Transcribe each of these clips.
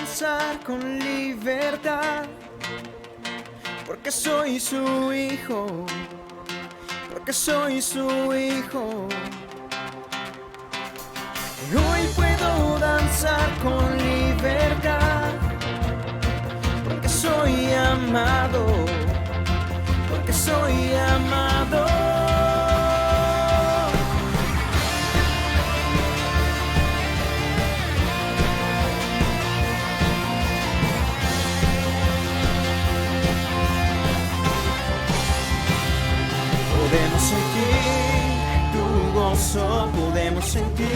danzar con libertad, porque soy su hijo, porque soy su hijo. Y hoy puedo danzar con libertad, porque soy amado, porque soy amado. Podemos sentir tu gozo, podemos sentir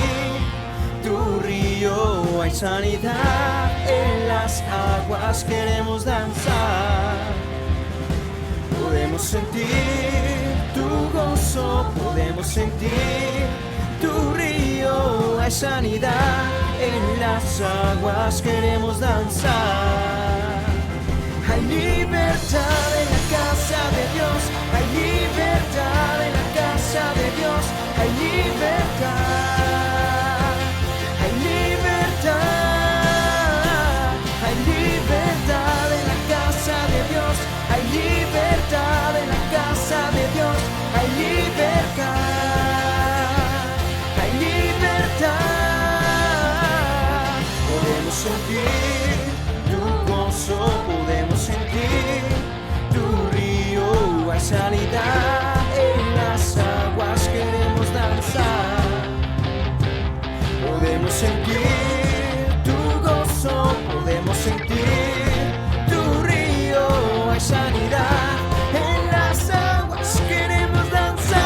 tu río. Hay sanidad en las aguas, queremos danzar. Podemos sentir tu gozo, podemos sentir tu río. Hay sanidad en las aguas, queremos danzar. Hay libertad en la casa de Dios, hay libertad en la casa de Dios, hay libertad, hay libertad, hay libertad en la casa de Dios, hay libertad en la casa de Dios, hay libertad, hay libertad. Podemos sentir tu gozo, podemos sentir tu río. Hay sanidad en las aguas, queremos danzar. Podemos sentir tu gozo, podemos sentir tu río. Hay sanidad en las aguas, queremos danzar.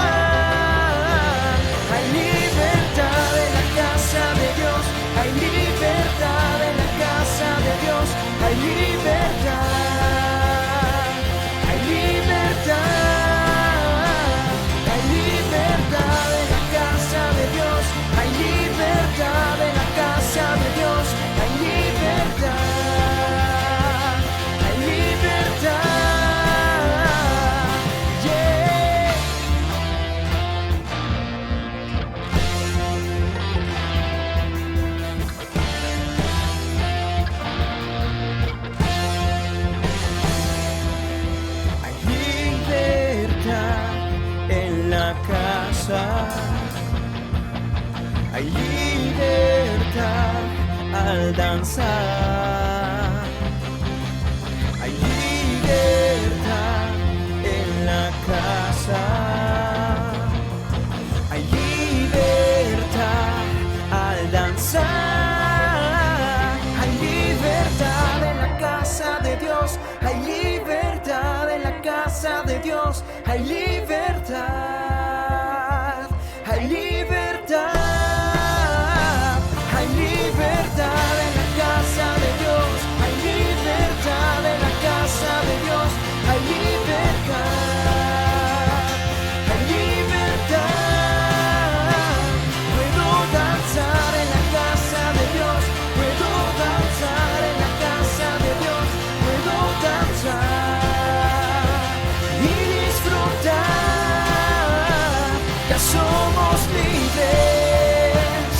Hay libertad en la casa de Dios, hay libertad en la casa de Dios, hay libertad, hay libertad, hay libertad en la casa de Dios, hay libertad en la casa de Dios, hay libertad, hay libertad, yeah. Hay libertad en la casa, hay libertad al danzar, hay libertad en la casa, hay libertad al danzar, hay libertad en la casa de Dios, hay libertad en la casa de Dios, hay libertad, hay libertad, hay libertad en la casa de Dios, hay libertad en la casa de Dios, hay libertad, hay libertad. Puedo danzar en la casa de Dios, puedo danzar en la casa de Dios, puedo danzar y disfrutar. Ya somos libres,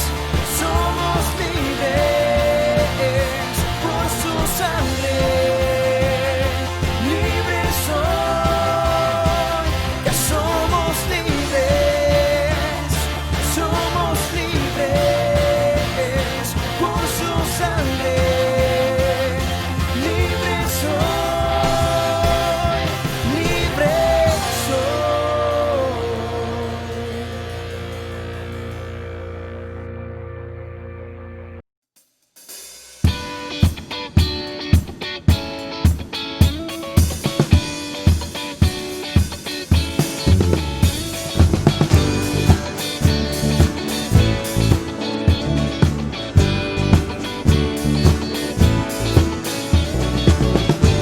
somos libres por su sangre. Libres soy, ya somos libres, somos libres por su sangre. Libres soy, libres soy.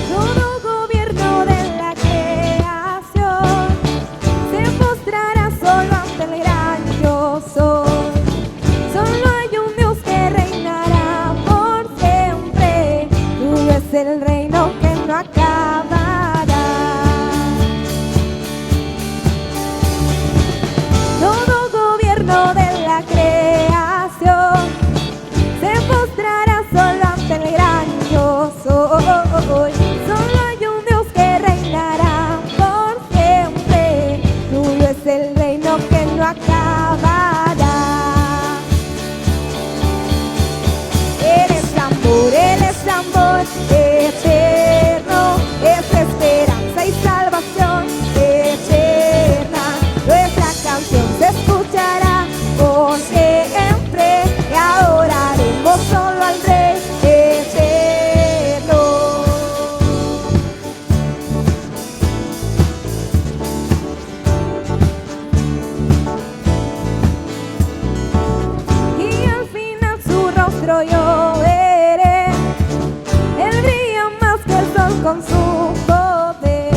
Todo gobierno de la creación se postrará solo ante el gran yo soy. Solo hay un Dios que reinará por siempre. Tuyo es el reino que no acabará. Todo gobierno de la creación se postrará solo ante el gran con su poder,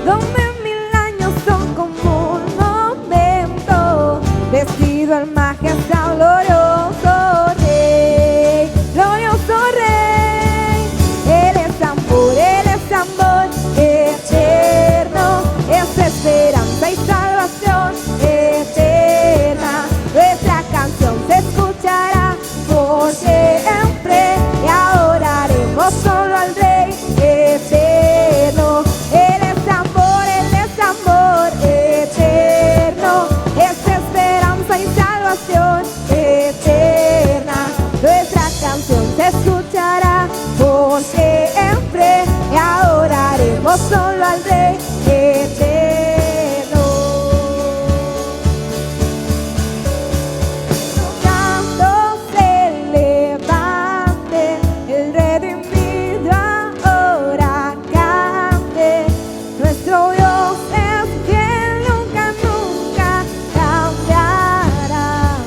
donde 1000 años son como un momento, vestido en majestad, glorioso Rey, glorioso Rey. Él es amor eterno, es esperanza y salvación eterna. Nuestra canción se escuchará por siempre y adoraremos solo al Rey eterno. Él es amor eterno, es esperanza y salvación eterna. Nuestra canción se escuchará por siempre y adoraremos solo al Rey eterno. Cuando se levante el redimido, ahora cante. Nuestro Dios es fiel, nunca, nunca cambiará.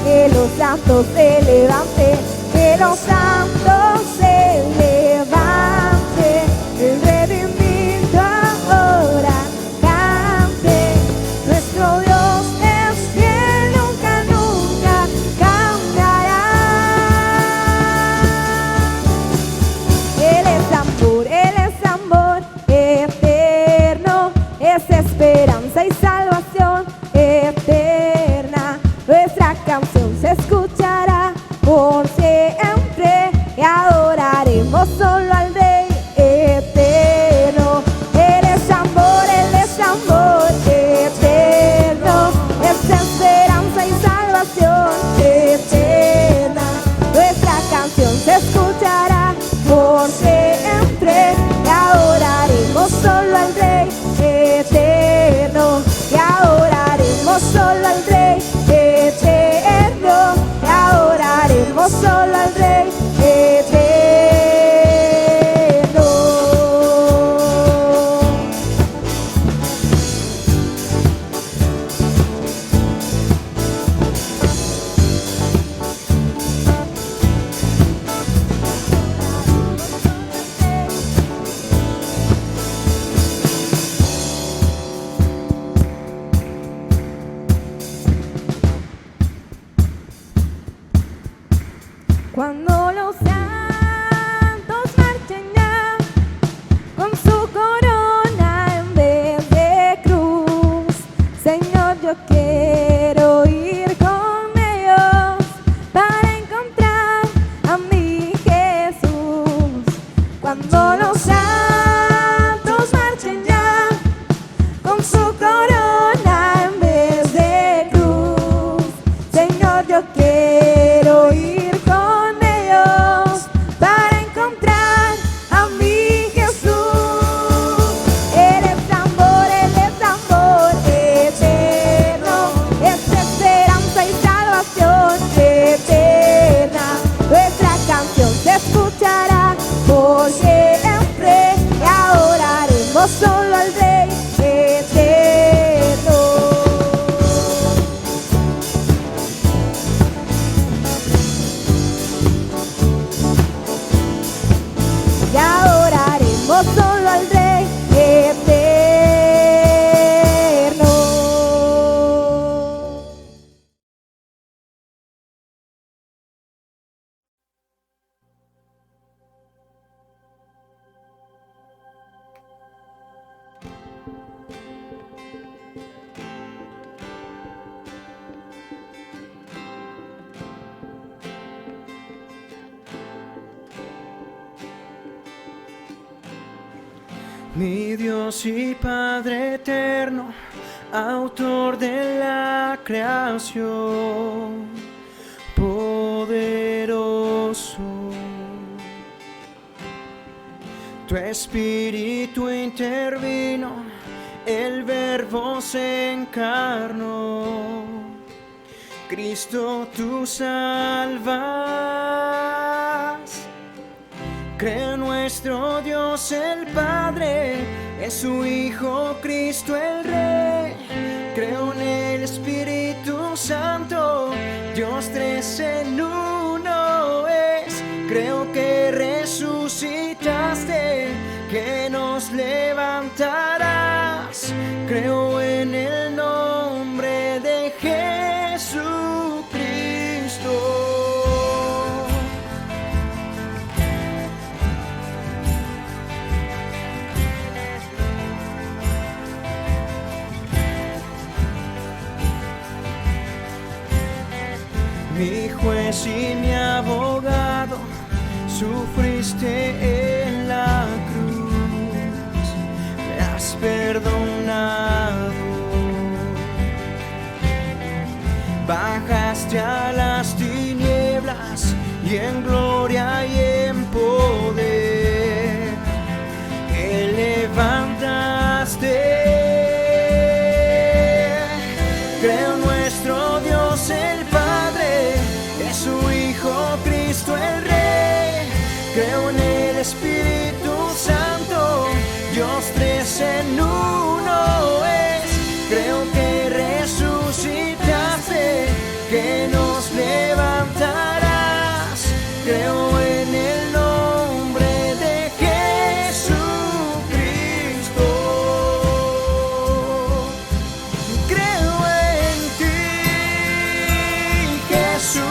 Que los santos se levanten, que los santos se levanten. El redimido ahora cante. Nuestro Dios es fiel, nunca, nunca cambiará. Él es amor eterno, es esperanza y salvación eterna. Nuestra canción se escuchará por siempre y adoraremos solo al Rey eterno. Él es amor eterno, es esperanza y salvación eterna. Nuestra canción se escuchará por siempre y adoraremos solo al Rey eterno. Y adoraremos solo al Rey eterno. Y adoraremos solo al Rey eterno. Cuando los santos marchen ya con su corona en vez de cruz, Señor, yo quiero ir con ellos para encontrar a mi Jesús. Cuando los santos marchen ya con su corona en vez de cruz, Señor, yo quiero ir con ellos para encontrar a mi Jesús. Él es amor eterno, es esperanza y salvación eterna. Nuestra canción se escuchará por siempre y adoraremos solo al Rey eterno. Y adoraremos solo al Rey eterno. Mi Dios y Padre eterno, autor de la creación, poderoso. Tu espíritu intervino, el Verbo se encarnó. Cristo, tú salvas. Creo en nuestro Dios el Padre, en su Hijo Cristo el Rey. Creo en el Espíritu Santo, Dios tres en uno es. Creo que resucitaste juez y mi abogado, sufriste en la cruz, me has perdonado. Bajaste a las tinieblas y en gloria y en poder levantaste. Creo en nuestro Dios el Padre, en su Hijo Cristo el Rey. Creo en el Espíritu Santo, Dios tres en uno es. Creo que resucitaste, que nos levantarás. Creo en el nombre de Jesucristo. Creo en ti, Jesús.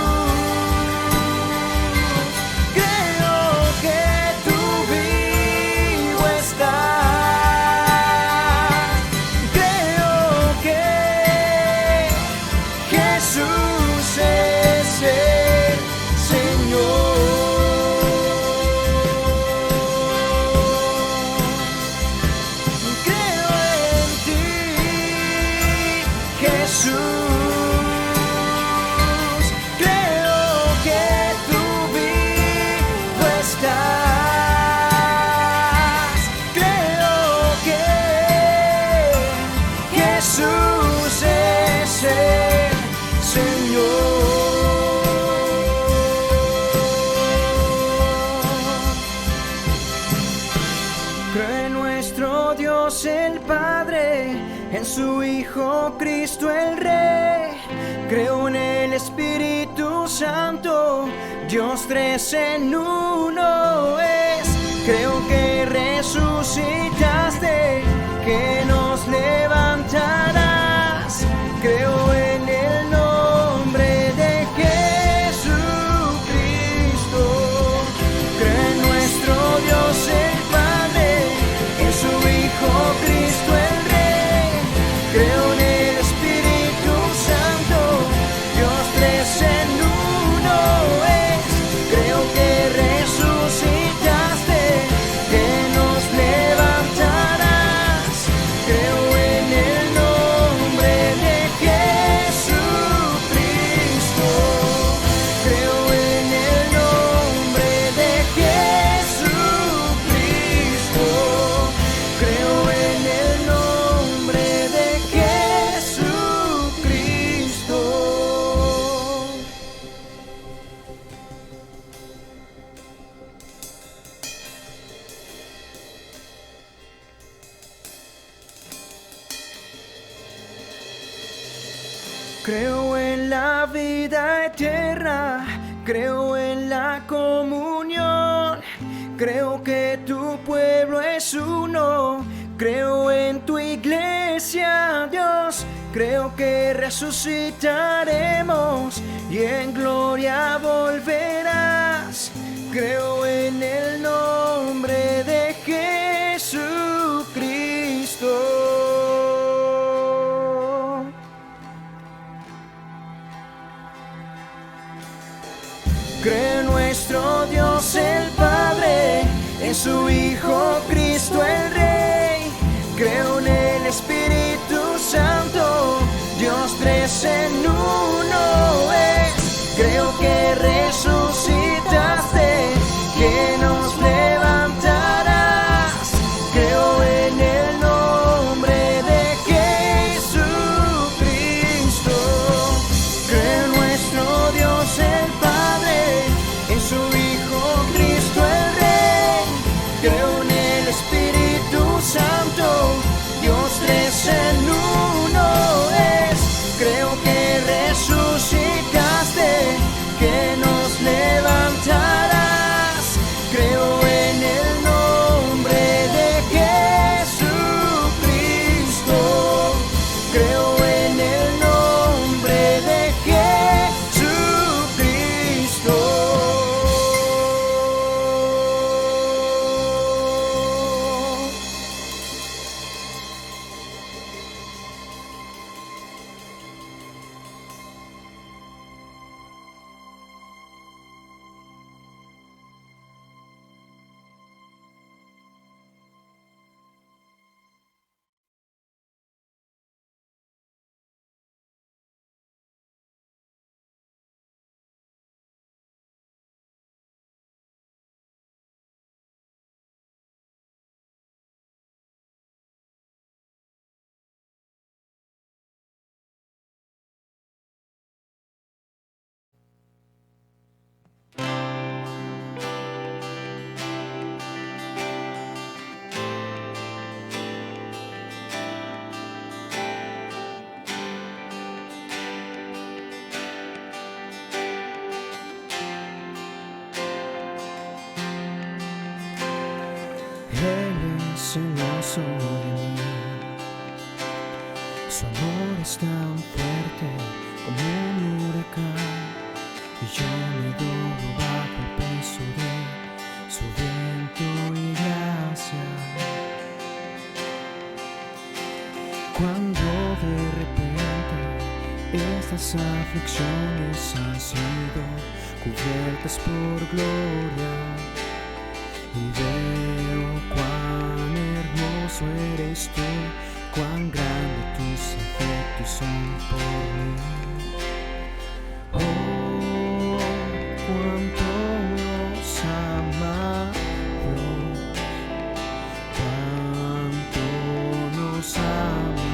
Creo que tú vivo estás. Creo que Jesús es el Señor. Creo en ti, Jesús. Creo que tú vivo estás. Creo que Jesús es el Señor. Creo en nuestro Dios el Padre, en su Hijo Cristo el Rey. Creo en el Espíritu Santo, Dios tres en uno es. Creo que resucitaste, que nos levantarás. Creo en el nombre de Jesucristo. Creo en nuestro Dios el Padre, en su Hijo Cristo el Rey. Creo en el Espíritu Santo, Dios tres en uno es. Creo que resucitaste, que nos levantarás. Creo en el nombre de Jesucristo. Creo en el nombre de Jesucristo. Creo en el nombre de Jesucristo. Creo en la vida eterna, creo en la comunión, creo que tu pueblo es uno, creo en tu iglesia, Dios, creo que resucitaremos y en gloria volverás. Creo en el nombre de Jesucristo. Creo en nuestro Dios el Padre, en su Hijo Cristo el Rey. Creo en el Espíritu Santo, Dios tres en uno es. Creo que resucitaste, que nos levantarás. Creo en el nombre de Jesucristo. Creo en nuestro Dios el Padre, en su Hijo Cristo el Rey. Creo en celoso de mí. Su amor es tan fuerte como un huracán, y yo me doblo bajo el peso de su viento y gracia. Cuando de repente estas aflicciones han sido cubiertas por gloria, y veo cuán hermoso eres tú, cuán grande tus afectos son por mí. Oh, cuánto nos ama Dios, cuánto nos ama,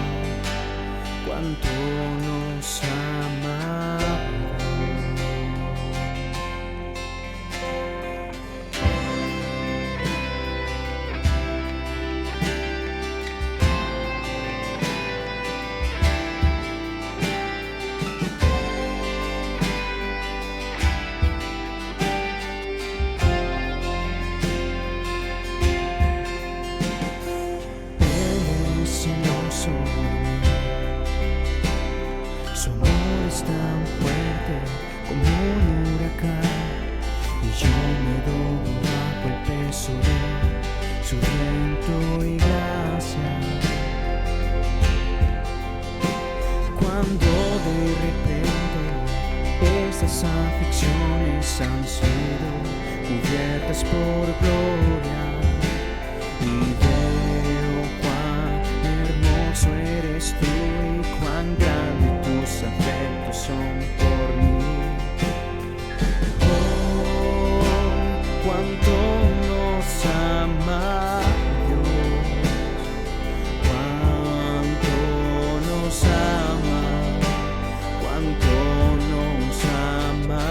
cuánto nos ama Su amor es tan fuerte como un huracán, y yo me doblo bajo el peso de su viento y gracia. Cuando de repente estas aflicciones han sido cubiertas por gloria, y veo cuán hermoso eres tú y cuán grande tus afectos son por mí. Oh, cuánto nos ama Dios, cuánto nos ama, cuánto nos ama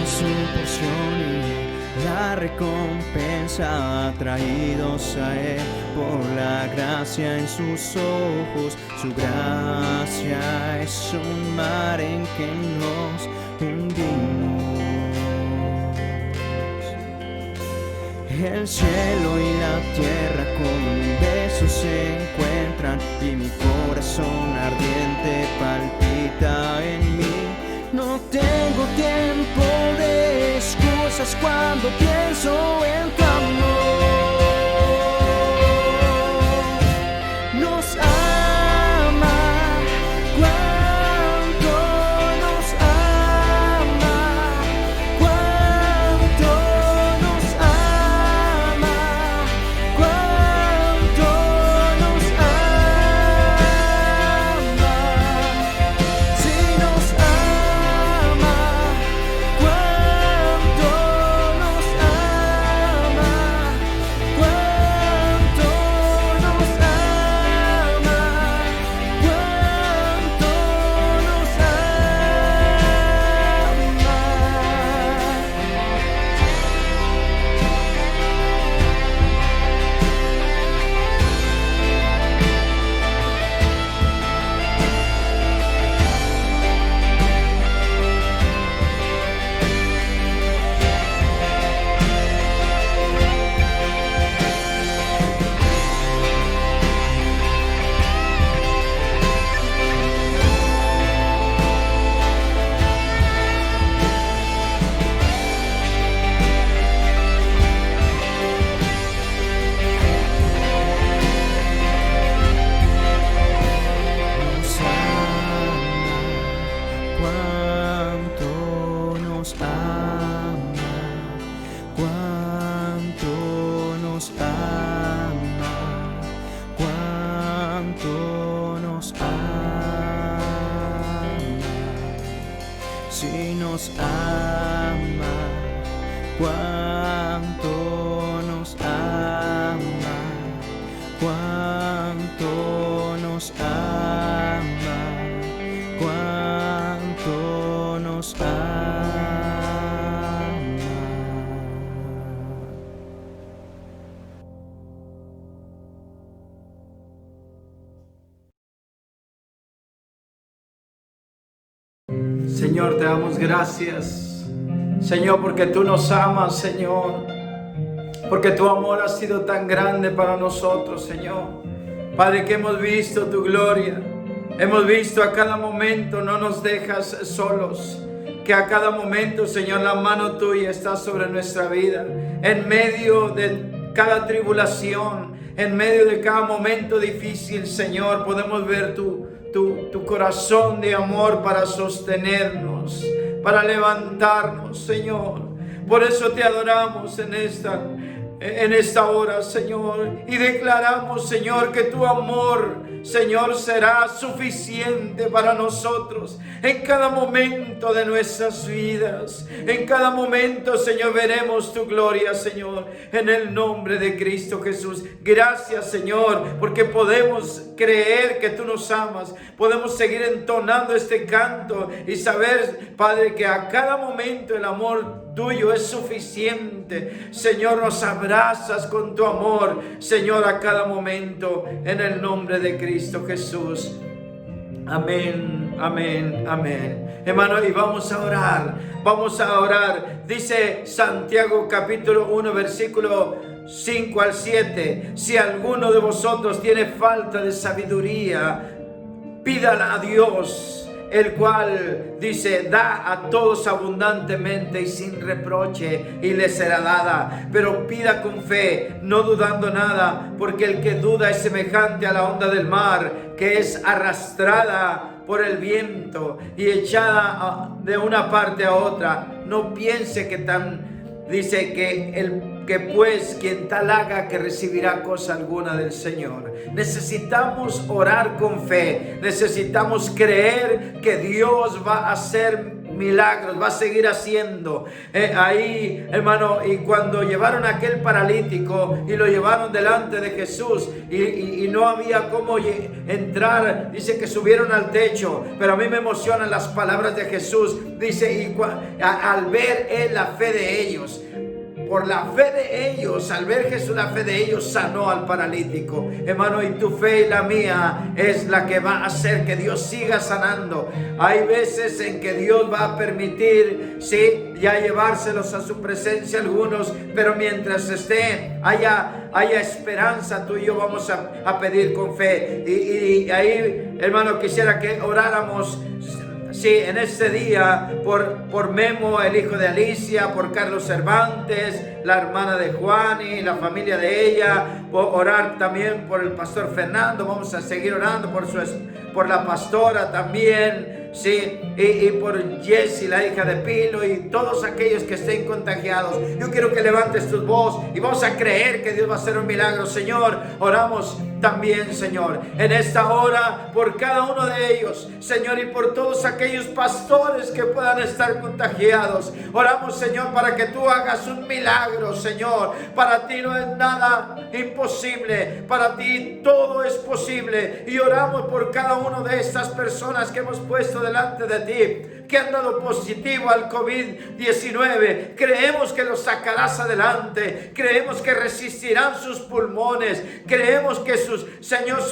su porción y la recompensa, atraídos a Él por la gracia en sus ojos. Su gracia es un mar en que nos hundimos. El cielo y la tierra con un beso se encuentran, y mi corazón ardiente palpita en mí. No tengo tiempo de excusas cuando pienso en tu amor. Nos ama, cuánto nos ama, cuánto nos ama, cuánto nos ama. Si nos ama, cuánto nos ama. cuánto nos ama, cuánto nos ama. Si nos ama, cuánto nos ama, cuánto nos ama, cuánto nos ama. Señor, te damos gracias, Señor, porque tú nos amas, Señor, porque tu amor ha sido tan grande para nosotros, Señor. Padre, que hemos visto tu gloria, hemos visto a cada momento, no nos dejas solos, que a cada momento, Señor, la mano tuya está sobre nuestra vida, en medio de cada tribulación, en medio de cada momento difícil, Señor, podemos ver tu corazón de amor para sostenernos, para levantarnos, Señor. Por eso te adoramos en esta hora, Señor, y declaramos, Señor, que tu amor, Señor, será suficiente para nosotros en cada momento de nuestras vidas. En cada momento, Señor, veremos tu gloria, Señor, en el nombre de Cristo Jesús. Gracias, Señor, porque podemos creer que tú nos amas. Podemos seguir entonando este canto y saber, Padre, que a cada momento el amor tuyo es suficiente. Señor, nos abrazas con tu amor, Señor, a cada momento, en el nombre de Cristo Jesús. Amén, amén, amén. Hermano, y vamos a orar. Dice Santiago capítulo 1, versículo 5 al 7. Si alguno de vosotros tiene falta de sabiduría, pídala a Dios, el cual, dice, da a todos abundantemente y sin reproche, y le será dada. Pero pida con fe, no dudando nada, porque el que duda es semejante a la onda del mar, que es arrastrada por el viento y echada de una parte a otra. No piense que pues quien tal haga, que recibirá cosa alguna del Señor. Necesitamos orar con fe, necesitamos creer que Dios va a hacer milagros, va a seguir haciendo. Ahí, hermano, y cuando llevaron a aquel paralítico y lo llevaron delante de Jesús y no había cómo entrar, dice que subieron al techo, pero a mí me emocionan las palabras de Jesús. Dice, al ver la fe de ellos, por la fe de ellos, al ver Jesús la fe de ellos, sanó al paralítico. Hermano, y tu fe y la mía es la que va a hacer que Dios siga sanando. Hay veces en que Dios va a permitir, sí, ya llevárselos a su presencia algunos, pero mientras haya esperanza, tú y yo vamos a pedir con fe. Y ahí, hermano, quisiera que oráramos, sí, en este día por Memo, el hijo de Alicia, por Carlos Cervantes, la hermana de Juani, la familia de ella, por orar también por el pastor Fernando. Vamos a seguir orando por la pastora también, sí, y por Jessie, la hija de Pilo, y todos aquellos que estén contagiados. Yo quiero que levantes tu voz y vamos a creer que Dios va a hacer un milagro. Señor, oramos también, Señor, en esta hora por cada uno de ellos, Señor, y por todos aquellos pastores que puedan estar contagiados. Oramos, Señor, para que tú hagas un milagro, Señor. Para ti no es nada imposible, para ti todo es posible. Y oramos por cada una de estas personas que hemos puesto delante de ti, que han dado positivo al COVID-19. Creemos que los sacarás adelante, creemos que resistirán sus pulmones, creemos que sus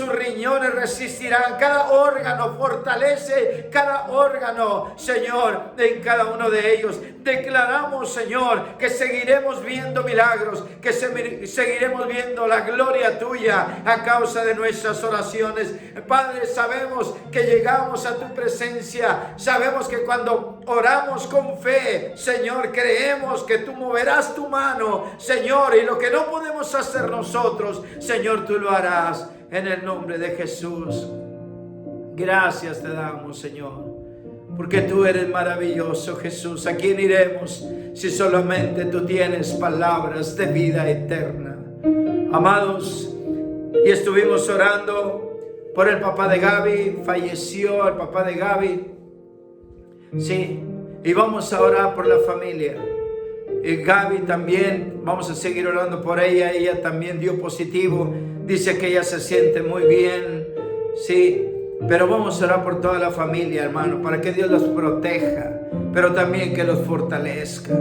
riñones resistirán. Cada órgano, fortalece cada órgano, Señor, en cada uno de ellos. Declaramos, Señor, que seguiremos viendo milagros, que seguiremos viendo la gloria tuya a causa de nuestras oraciones. Padre, sabemos que llegamos a tu presencia, sabemos que cuando oramos con fe, Señor, creemos que tú moverás tu mano, Señor, y lo que no podemos hacer nosotros, Señor, tú lo harás en el nombre de Jesús. Gracias te damos, Señor. porque tú eres maravilloso, Jesús. ¿A quién iremos si solamente tú tienes palabras de vida eterna? Amados, y estuvimos orando por el papá de Gaby. Falleció el papá de Gaby. Sí, y vamos a orar por la familia. Y Gaby también, vamos a seguir orando por ella. Ella también dio positivo. Dice que ella se siente muy bien. Sí, pero vamos a orar por toda la familia, hermano, para que Dios los proteja, pero también que los fortalezca,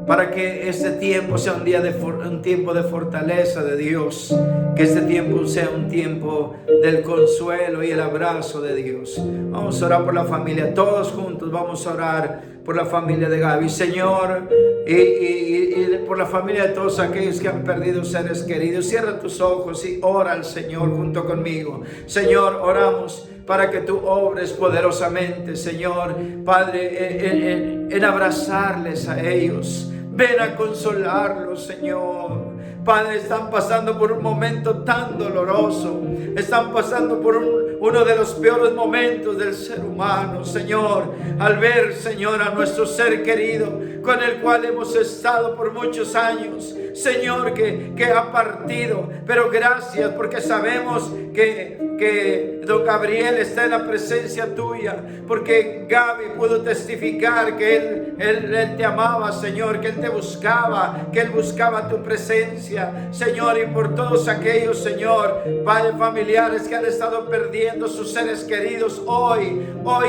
para que este tiempo sea un tiempo de fortaleza de Dios, que este tiempo sea un tiempo del consuelo y el abrazo de Dios. Vamos a orar por la familia, todos juntos vamos a orar por la familia de Gaby, Señor, y por la familia de todos aquellos que han perdido seres queridos. Cierra tus ojos y ora al Señor junto conmigo. Señor, oramos para que tú obres poderosamente, Señor, Padre, en abrazarles a ellos. Ven a consolarlos, Señor. Padre, están pasando por un momento tan doloroso. Están pasando por uno de los peores momentos del ser humano, Señor. Al ver, Señor, a nuestro ser querido, con el cual hemos estado por muchos años, Señor, que ha partido. Pero gracias, porque sabemos que don Gabriel está en la presencia tuya, porque Gaby pudo testificar que él te amaba, Señor, que él te buscaba, que él buscaba tu presencia, Señor. Y por todos aquellos, Señor, padres familiares que han estado perdiendo sus seres queridos, hoy,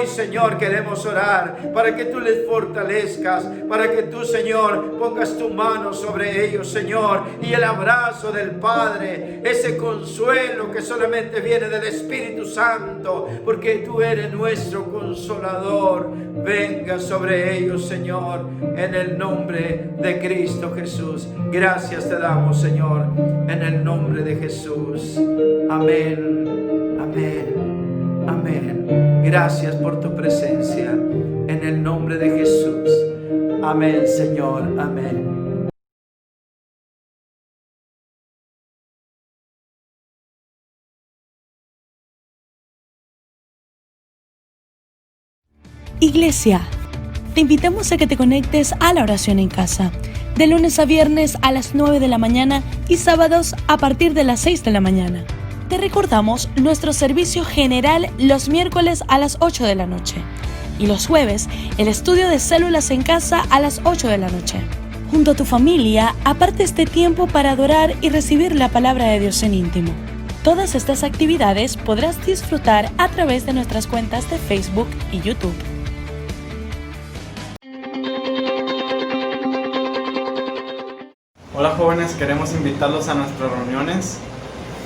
Señor, queremos orar para que tú les fortalezcas, para que tú, Señor, pongas tu mano sobre ellos, Señor, y el abrazo del Padre, ese consuelo que solamente viene del Espíritu Santo, porque tú eres nuestro consolador, venga sobre ellos, Señor, en el nombre de Cristo Jesús. Gracias te damos, Señor, en el nombre de Jesús. Amén, amén, amén. Gracias por tu presencia, en el nombre de Jesús. Amén, Señor, amén. Iglesia, te invitamos a que te conectes a la oración en casa, de lunes a viernes a las 9 de la mañana y sábados a partir de las 6 de la mañana. Te recordamos nuestro servicio general los miércoles a las 8 de la noche y los jueves el estudio de células en casa a las 8 de la noche. Junto a tu familia, aparte este tiempo para adorar y recibir la palabra de Dios en íntimo. Todas estas actividades podrás disfrutar a través de nuestras cuentas de Facebook y YouTube. Hola jóvenes, queremos invitarlos a nuestras reuniones.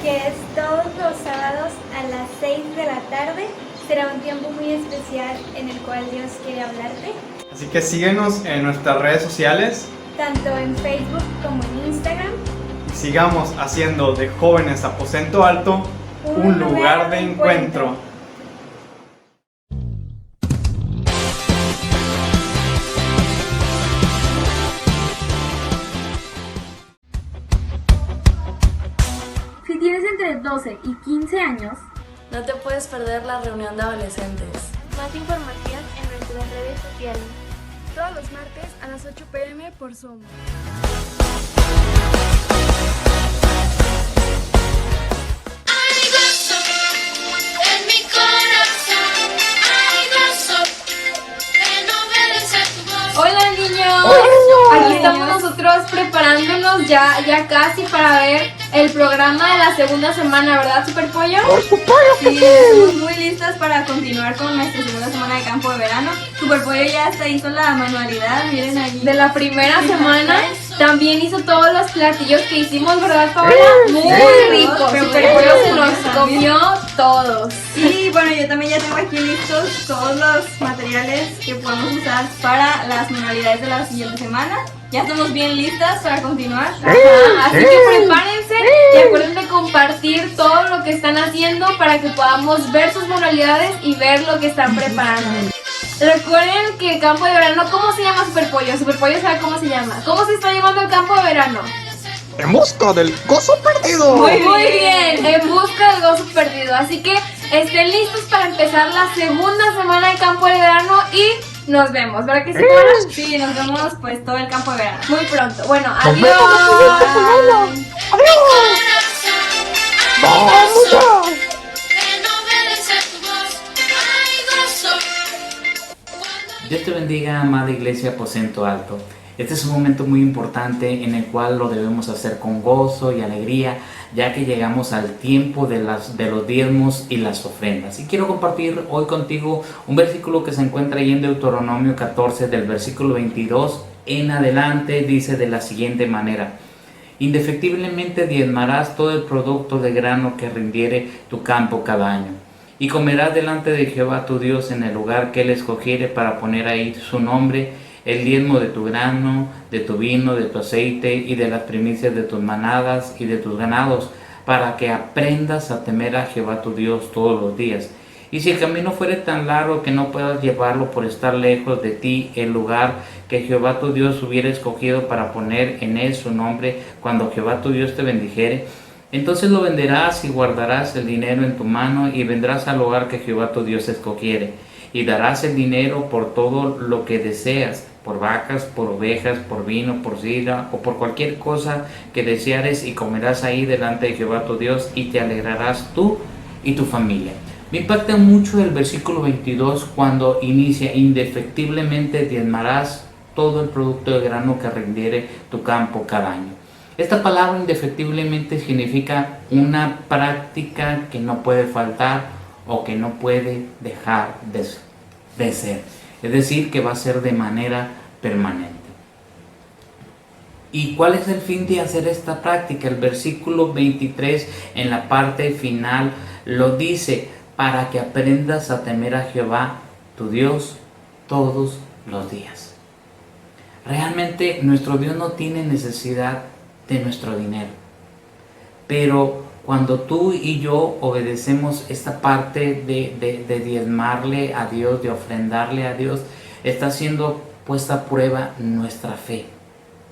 Que es todos los sábados a las 6 de la tarde. Será un tiempo muy especial en el cual Dios quiere hablarte. Así que síguenos en nuestras redes sociales. Tanto en Facebook como en Instagram. Sigamos haciendo de Jóvenes Aposento Alto un lugar de encuentro. Si tienes entre 12 y 15 años, no te puedes perder la reunión de adolescentes. más información en nuestras redes sociales. Todos los martes a las 8 p.m. por Zoom. Hay gozo en mi corazón, hay gozo en obedecer tu voz. Hola niños, aquí estamos nosotros preparándonos ya casi para ver el programa de la segunda semana, ¿verdad, Superpollo? Por supuesto que Sí, estamos muy listas para continuar con nuestra segunda semana de campo de verano. Superpollo ya hasta hizo la manualidad, miren ahí. De la primera semana también hizo todos los platillos que hicimos, ¿verdad, Paola? Muy ricos. Superpollo se los comió todos. Y bueno, yo también ya tengo aquí listos todos los materiales que podemos usar para las manualidades de la siguiente semana. Ya estamos bien listas para continuar. Así que prepárense y acuérdense de compartir todo lo que están haciendo para que podamos ver sus manualidades y ver lo que están preparando. Recuerden que el campo de verano, ¿cómo se llama, Superpollo? Superpollo sabe cómo se llama. ¿Cómo se está llamando el campo de verano? En busca del gozo perdido. Muy bien, en busca del gozo perdido. Así que Estén listos para empezar la segunda semana de campo de verano y nos vemos. ¿Verdad que sí, Mona? Sí, nos vemos pues todo el campo de verano. Muy pronto. Bueno, Nos adiós. vemos la siguiente semana. ¡Adiós! ¡Vamos! En obedecer tu voz, hay gozo. Dios te bendiga, amada Iglesia Aposento Alto. Este es un momento muy importante en el cual lo debemos hacer con gozo y alegría, ya que llegamos al tiempo de los diezmos y las ofrendas. Y quiero compartir hoy contigo un versículo que se encuentra ahí en Deuteronomio 14, del versículo 22 en adelante, dice de la siguiente manera: indefectiblemente diezmarás todo el producto de grano que rindiere tu campo cada año. Y comerás delante de Jehová tu Dios en el lugar que Él escogiere para poner ahí su nombre, el diezmo de tu grano, de tu vino, de tu aceite y de las primicias de tus manadas y de tus ganados, para que aprendas a temer a Jehová tu Dios todos los días. Y si el camino fuere tan largo que no puedas llevarlo por estar lejos de ti el lugar que Jehová tu Dios hubiera escogido para poner en él su nombre, cuando Jehová tu Dios te bendijere, entonces lo venderás y guardarás el dinero en tu mano y vendrás al lugar que Jehová tu Dios escogiere, y darás el dinero por todo lo que deseas, por vacas, por ovejas, por vino, por sidra o por cualquier cosa que deseares, y comerás ahí delante de Jehová tu Dios y te alegrarás tú y tu familia. Me impacta mucho el versículo 22 cuando inicia: indefectiblemente diezmarás todo el producto de grano que rindiere tu campo cada año. Esta palabra indefectiblemente significa una práctica que no puede faltar o que no puede dejar de ser. Es decir, que va a ser de manera permanente. ¿Y cuál es el fin de hacer esta práctica? El versículo 23 en la parte final lo dice: para que aprendas a temer a Jehová tu Dios todos los días. Realmente nuestro Dios no tiene necesidad de nuestro dinero, pero cuando tú y yo obedecemos esta parte de diezmarle a Dios, de ofrendarle a Dios, está siendo puesta a prueba nuestra fe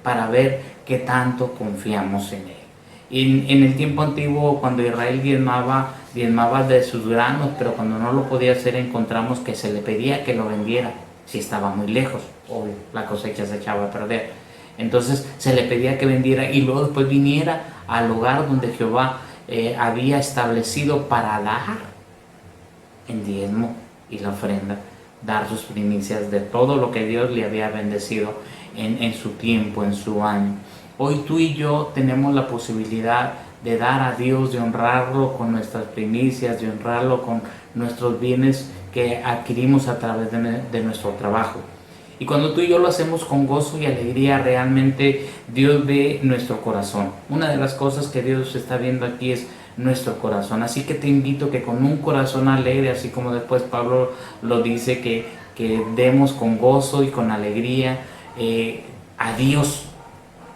para ver qué tanto confiamos en Él. En el tiempo antiguo, cuando Israel diezmaba de sus granos, pero cuando no lo podía hacer, encontramos que se le pedía que lo vendiera si estaba muy lejos, obvio, la cosecha se echaba a perder. Entonces se le pedía que vendiera y luego después viniera al lugar donde Jehová había establecido para dar el diezmo y la ofrenda, dar sus primicias de todo lo que Dios le había bendecido en su tiempo, en su año. Hoy tú y yo tenemos la posibilidad de dar a Dios, de honrarlo con nuestras primicias, de honrarlo con nuestros bienes que adquirimos a través de nuestro trabajo. Y cuando tú y yo lo hacemos con gozo y alegría, realmente Dios ve nuestro corazón. Una de las cosas que Dios está viendo aquí es nuestro corazón. Así que te invito que con un corazón alegre, así como después Pablo lo dice, que demos con gozo y con alegría a Dios,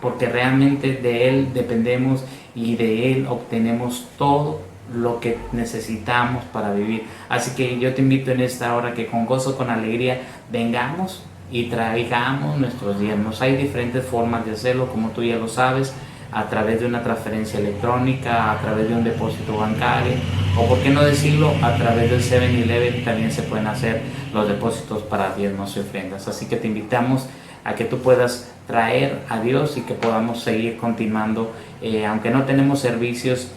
porque realmente de Él dependemos y de Él obtenemos todo lo que necesitamos para vivir. Así que yo te invito en esta hora que con gozo, con alegría, vengamos y traigamos nuestros diezmos. Hay diferentes formas de hacerlo, como tú ya lo sabes, a través de una transferencia electrónica, a través de un depósito bancario, o por qué no decirlo, a través del 7-Eleven también se pueden hacer los depósitos para diezmos y ofrendas. Así que te invitamos a que tú puedas traer a Dios y que podamos seguir continuando, aunque no tenemos servicios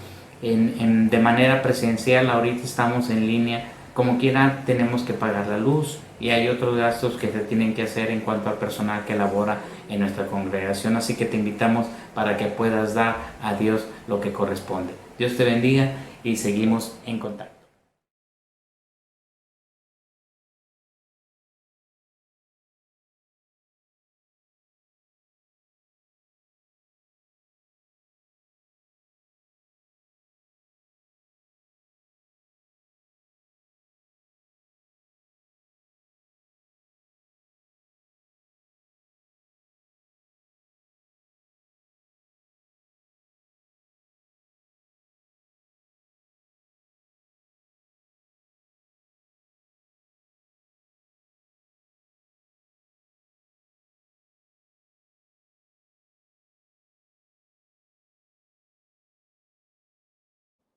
de manera presencial, ahorita estamos en línea. Como quiera tenemos que pagar la luz y hay otros gastos que se tienen que hacer en cuanto al personal que labora en nuestra congregación. Así que te invitamos para que puedas dar a Dios lo que corresponde. Dios te bendiga y seguimos en contacto.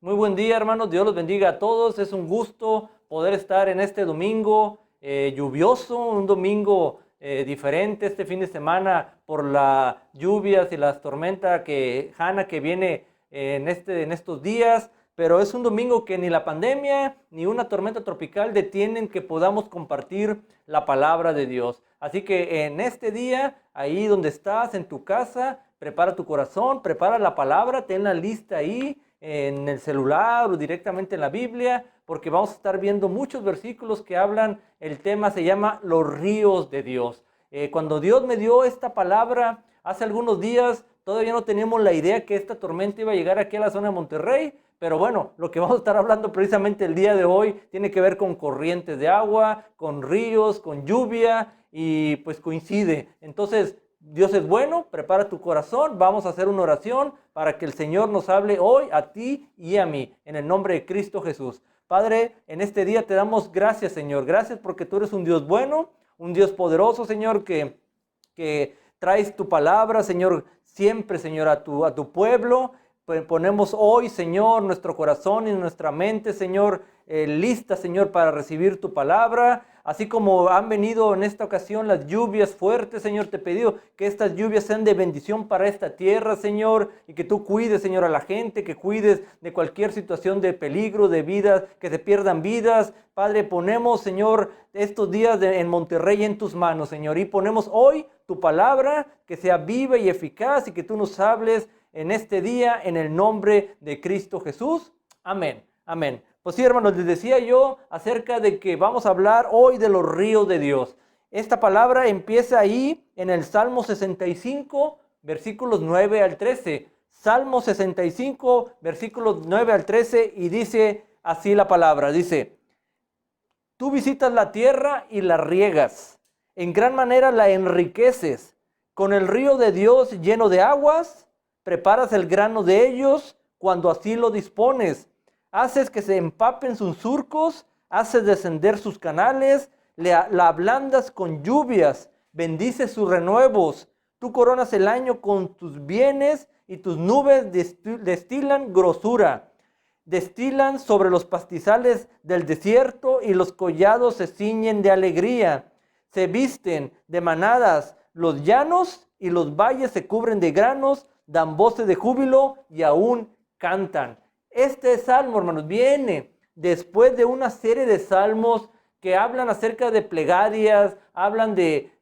Muy buen día, hermanos. Dios los bendiga a todos. Es un gusto poder estar en este domingo lluvioso, un domingo diferente este fin de semana por las lluvias y las tormentas que viene en estos días. Pero es un domingo que ni la pandemia ni una tormenta tropical detienen que podamos compartir la palabra de Dios. Así que en este día, ahí donde estás, en tu casa, prepara tu corazón, prepara la palabra, tenla lista ahí en el celular o directamente en la Biblia, porque vamos a estar viendo muchos versículos que hablan, el tema se llama los ríos de Dios. Cuando Dios me dio esta palabra hace algunos días, todavía no teníamos la idea que esta tormenta iba a llegar aquí a la zona de Monterrey, pero bueno, lo que vamos a estar hablando precisamente el día de hoy tiene que ver con corrientes de agua, con ríos, con lluvia y pues coincide. Entonces, Dios es bueno, prepara tu corazón, vamos a hacer una oración para que el Señor nos hable hoy a ti y a mí, en el nombre de Cristo Jesús. Padre, en este día te damos gracias, Señor, gracias porque tú eres un Dios bueno, un Dios poderoso, Señor, que traes tu palabra, Señor, siempre, Señor, a tu pueblo. Ponemos hoy, Señor, nuestro corazón y nuestra mente, Señor, lista, Señor, para recibir tu palabra. Así como han venido en esta ocasión las lluvias fuertes, Señor, te he pedido que estas lluvias sean de bendición para esta tierra, Señor, y que tú cuides, Señor, a la gente, que cuides de cualquier situación de peligro, de vidas, que se pierdan vidas. Padre, ponemos, Señor, estos días en Monterrey en tus manos, Señor, y ponemos hoy tu palabra, que sea viva y eficaz y que tú nos hables en este día, en el nombre de Cristo Jesús. Amén, amén. Pues sí, hermanos, les decía yo acerca de que vamos a hablar hoy de los ríos de Dios. Esta palabra empieza ahí en el Salmo 65, versículos 9 al 13. Salmo 65, versículos 9 al 13, y dice así la palabra, dice: tú visitas la tierra y la riegas, en gran manera la enriqueces, con el río de Dios lleno de aguas, preparas el grano de ellos cuando así lo dispones. Haces que se empapen sus surcos, haces descender sus canales, la ablandas con lluvias, bendices sus renuevos. Tú coronas el año con tus bienes y tus nubes destilan grosura. Destilan sobre los pastizales del desierto y los collados se ciñen de alegría. Se visten de manadas los llanos y los valles se cubren de granos, dan voces de júbilo y aún cantan. Este salmo, hermanos, viene después de una serie de salmos que hablan acerca de plegarias,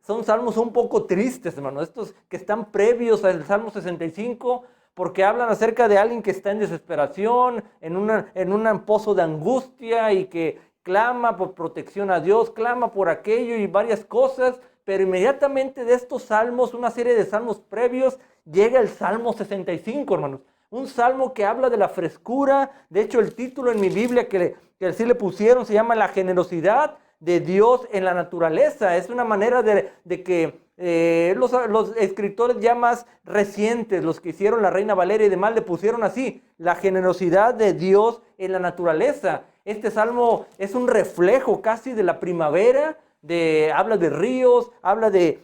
son salmos un poco tristes, hermanos, estos que están previos al Salmo 65, porque hablan acerca de alguien que está en desesperación, en un pozo de angustia y que clama por protección a Dios, clama por aquello y varias cosas, pero inmediatamente de estos salmos, una serie de salmos previos, llega el Salmo 65, hermanos. Un salmo que habla de la frescura. De hecho, el título en mi Biblia que así le pusieron se llama La generosidad de Dios en la naturaleza. Es una manera de que los escritores ya más recientes, los que hicieron la Reina Valeria y demás, le pusieron así: la generosidad de Dios en la naturaleza. Este salmo es un reflejo casi de la primavera, habla de ríos, habla de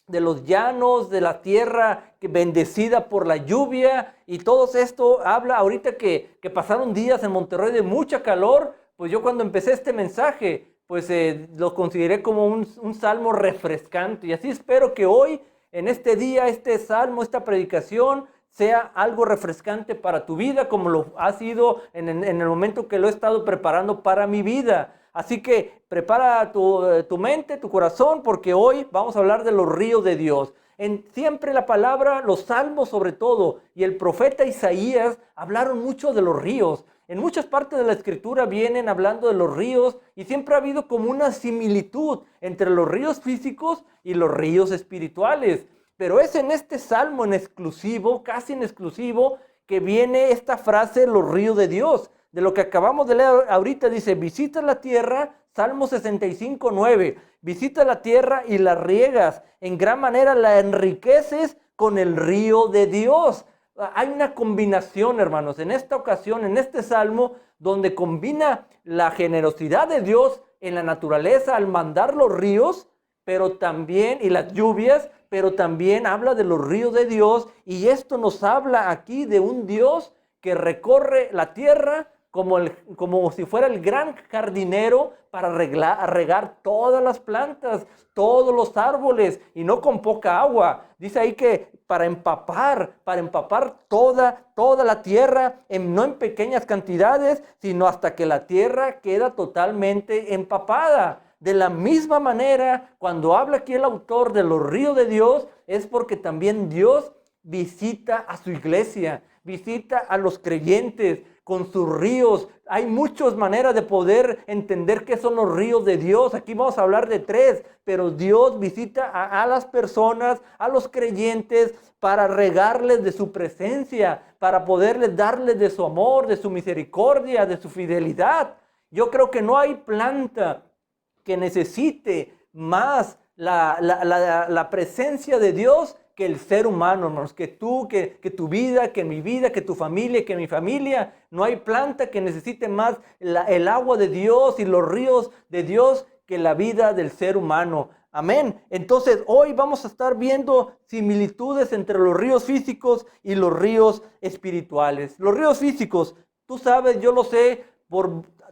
los llanos, de la tierra bendecida por la lluvia, y todo esto habla ahorita que pasaron días en Monterrey de mucha calor. Pues yo cuando empecé este mensaje, pues lo consideré como un salmo refrescante, y así espero que hoy, en este día, este salmo, esta predicación, sea algo refrescante para tu vida, como lo ha sido en el momento que lo he estado preparando para mi vida. Así que prepara tu mente, tu corazón, porque hoy vamos a hablar de los ríos de Dios. Siempre la palabra, los salmos sobre todo, y el profeta Isaías hablaron mucho de los ríos. En muchas partes de la escritura vienen hablando de los ríos, y siempre ha habido como una similitud entre los ríos físicos y los ríos espirituales. Pero es en este salmo en exclusivo, casi en exclusivo, que viene esta frase, los ríos de Dios. De lo que acabamos de leer ahorita, dice: visita la tierra, Salmo 65, 9. Visita la tierra y la riegas, en gran manera la enriqueces con el río de Dios. Hay una combinación, hermanos, en esta ocasión, en este salmo, donde combina la generosidad de Dios en la naturaleza al mandar los ríos, pero también, y las lluvias, pero también habla de los ríos de Dios, y esto nos habla aquí de un Dios que recorre la tierra como si fuera el gran jardinero para regar todas las plantas, todos los árboles, y no con poca agua. Dice ahí que para empapar toda la tierra, no en pequeñas cantidades, sino hasta que la tierra queda totalmente empapada. De la misma manera, cuando habla aquí el autor de los ríos de Dios, es porque también Dios visita a su iglesia, visita a los creyentes con sus ríos. Hay muchas maneras de poder entender qué son los ríos de Dios. Aquí vamos a hablar de 3, pero Dios visita a las personas, a los creyentes, para regarles de su presencia, para poderles darles de su amor, de su misericordia, de su fidelidad. Yo creo que no hay planta que necesite más la presencia de Dios que el ser humano, hermanos, que tú, que tu vida, que mi vida, que tu familia, que mi familia. No hay planta que necesite más el agua de Dios y los ríos de Dios que la vida del ser humano. Amén. Entonces, hoy vamos a estar viendo similitudes entre los ríos físicos y los ríos espirituales. Los ríos físicos, tú sabes, yo lo sé,